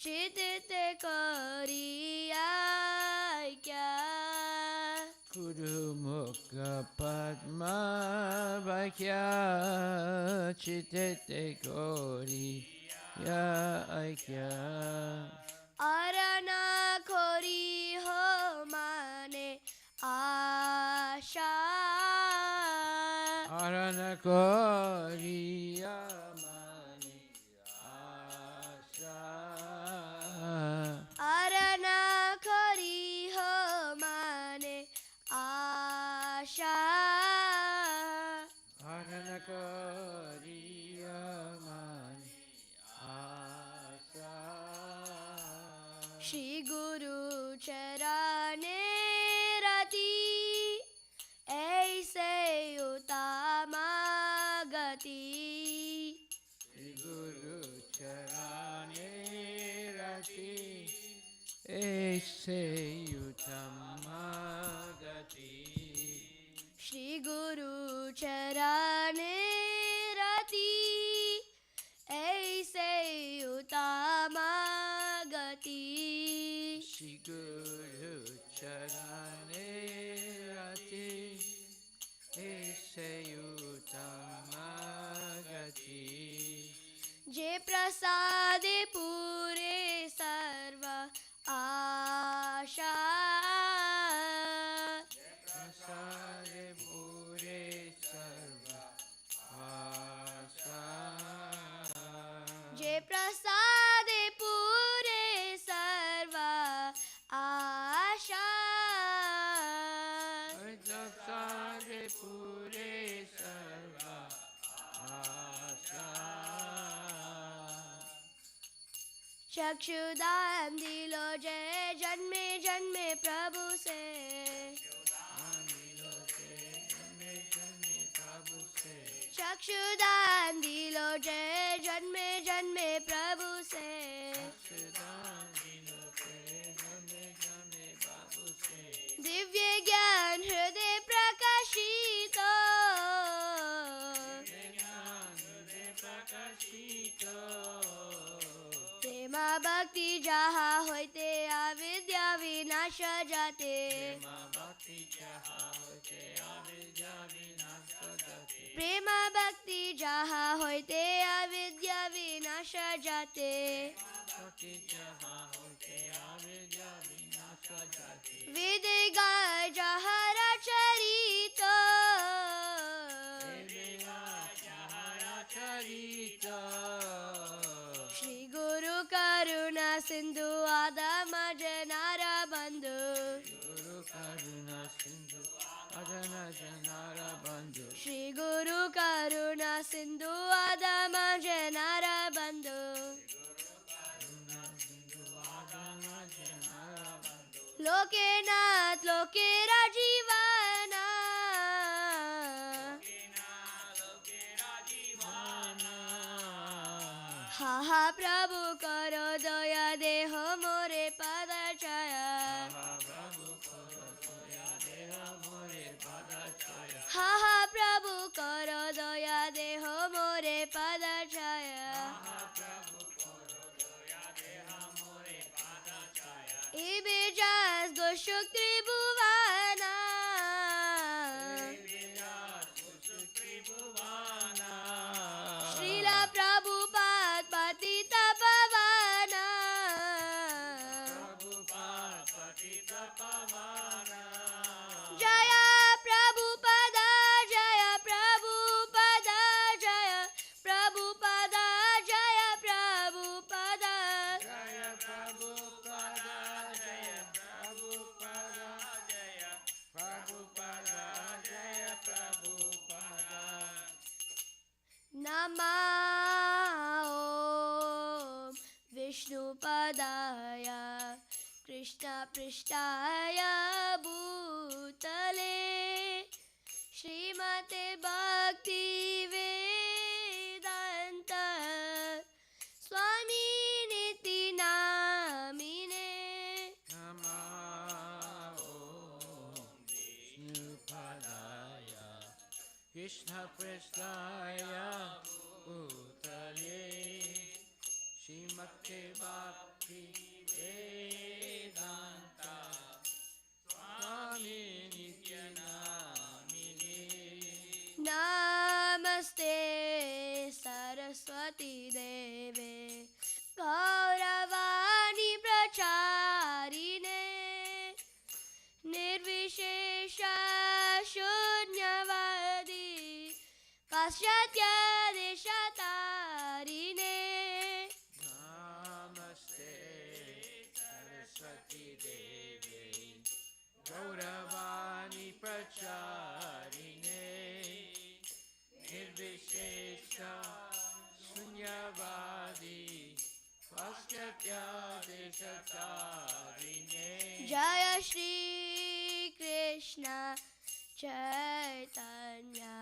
chitite kariya kya. Guru mukha padma vakya chitete gori ya aikya. Arana khori ho mane asha. Arana gori ya mani asha. Arana khori ho mane asha. Arana gori ya mani asha. Shri Guru charane rati aise utama gati. Shri Guru charane rati aise utama gati. Shri Guru charane rati aise utama gati. Shri Guru charane rati aise utama gati. जे प्रसादे पूरे सर्व आशा. Prasade pure sarva asha. जे प्रसादे पूरे सर्व आशा. Prasade pure sarva asha. चक्षुदान दिलो जय जन्मे जन्मे प्रभु से. चक्षुदान दिलो जय जन्मे जन्मे प्रभु से. दिव्य ज्ञान हृदय प्रकाशित. प्रेमा भक्ति जहाँ होते अविद्या विनाश जाते. प्रेमा भक्ति जहाँ होते अविद्या विनाश जाते. वेद गाय जहाँ रचरित. श्री गुरु करुणा सिंधु आदम जनार बंधु. श्री गुरु करुणा सिंधु आदम जनार बंधु. लोके नाथ लोके राजीवाना. हा हा प्रभु करो दया देह मोरे पद छाया. हा हा प्रभु करो दया देह मोरे पद छाया. इबे जास गोशुक त्रिभुवना. श्रीला प्रभुपाद पतित पावना. जय प्रभुपद जय प्रभुपद जय प्रभुपद जय प्रभुपद. नमो विष्णुपदाय कृष्णपृष्ठाय भूतले श्रीमते Bhaktivedanta स्वामिनिति नामिने Krishna Prasthaya Bhutale Srimate Bhakti Vedanta Swami Nityanamine Namaste Saraswati Deve Gauravani Pracharine Nirvishesha Shunyavadi Paschatya Deshatarine Namaste Saraswati Deve Gauravani Pracharine Nirvishesha Shunyavadi Paschatya Deshatarine Jaya Shri Krishna Chaitanya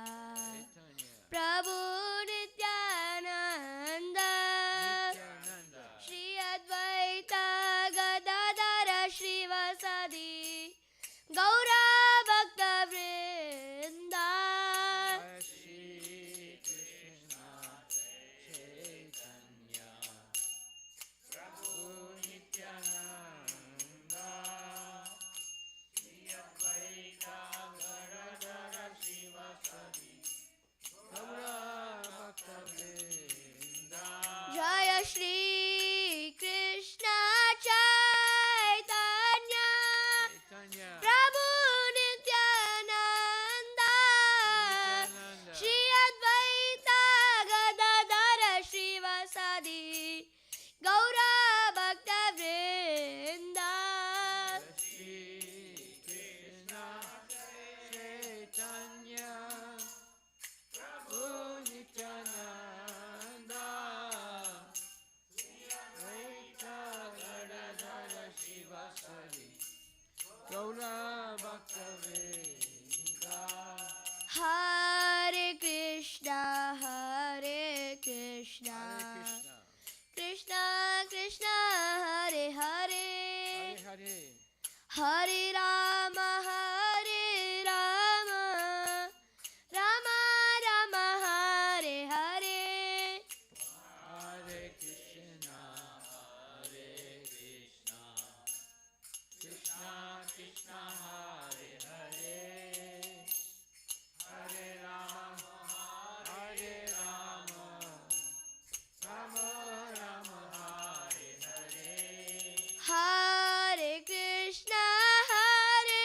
Prabhu Nityananda Shri Advaita Gadadara Shrivasadi Gaura Bhakta Vrinda Shri Krishna Chaitanya Prabhu Nityananda Shri Advaita Gadadara Shrivasadi Gaura Bhakta Vrinda Jaya Shri Krishna Chaitanya Chaitanya Prabhu Nityananda Shri Advaita Gadadara Shrivasadi Gaura Bhakta Vrinda Shri Krishna Chaitanya Prabhu Nityananda Advaita Gadadara Shrivasadi Gaura Bhakta Vrinda Hare Krishna Hare Krishna Krishna Krishna Krishna Hare Hare Hare Hare Rama Hare Rama Rama Rama Hare Hare Hare Krishna Krishna Krishna Hare Hare Hare Rama Rama Rama Hare Hare Hare Krishna Hare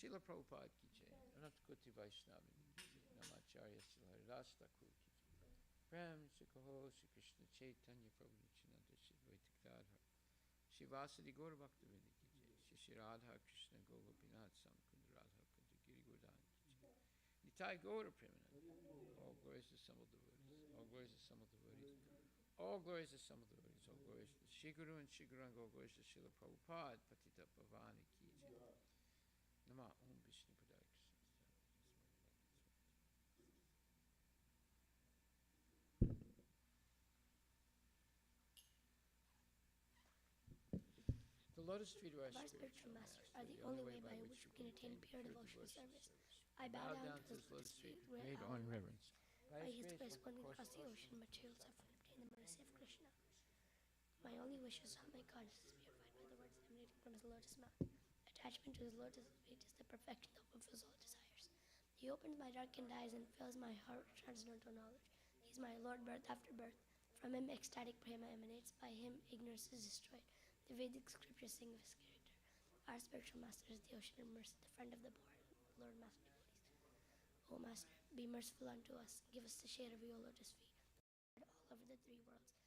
Srila Prabhupada ki jai. Anantakoti Vaishnavini ki jai. Namacharya Srila Haridas Thakur ki jai. Prem se kaho Sri Krishna Chaitanya Prabhu Nityananda Shri Advaita Gadadhar Shri Vasadi Gaura Bhaktivinoda ki jai. Shri Shri Radha Krishna Gopinath Samkund Radha Kunja Giri Govardhan ki jai. Nitai Gaura Premanand. All glories to some of the devotees. All glories to some of the devotees. All glories to some of the devotees. All glories to Shri Guru and Shri Guranga. All glories to Srila Prabhupada. Patita Pavani ki jai. Nama Om Vishnu Padaya Krishna. The lotus feet of our Our spiritual spiritual masters master are the only way by which we can attain pure devotional service. I bow down to his lotus feet with great awe and reverence. By his grace, one can cross the ocean, material suffering, obtain the mercy of Krishna. My only wish is that my conscience is purified by the words emanating from his lotus mouth. Attachment to his lotus feet is the perfection that fulfills all desires. He opens my darkened eyes and fills my heart with transcendental knowledge. He is my Lord, birth after birth. From him, ecstatic prema emanates. By him, ignorance is destroyed. The Vedic scriptures sing of his character. Our spiritual master is the ocean of mercy, the friend of the poor, Lord Master devotees. O Master, be merciful unto us. Give us the shade of your lotus feet all over the three worlds.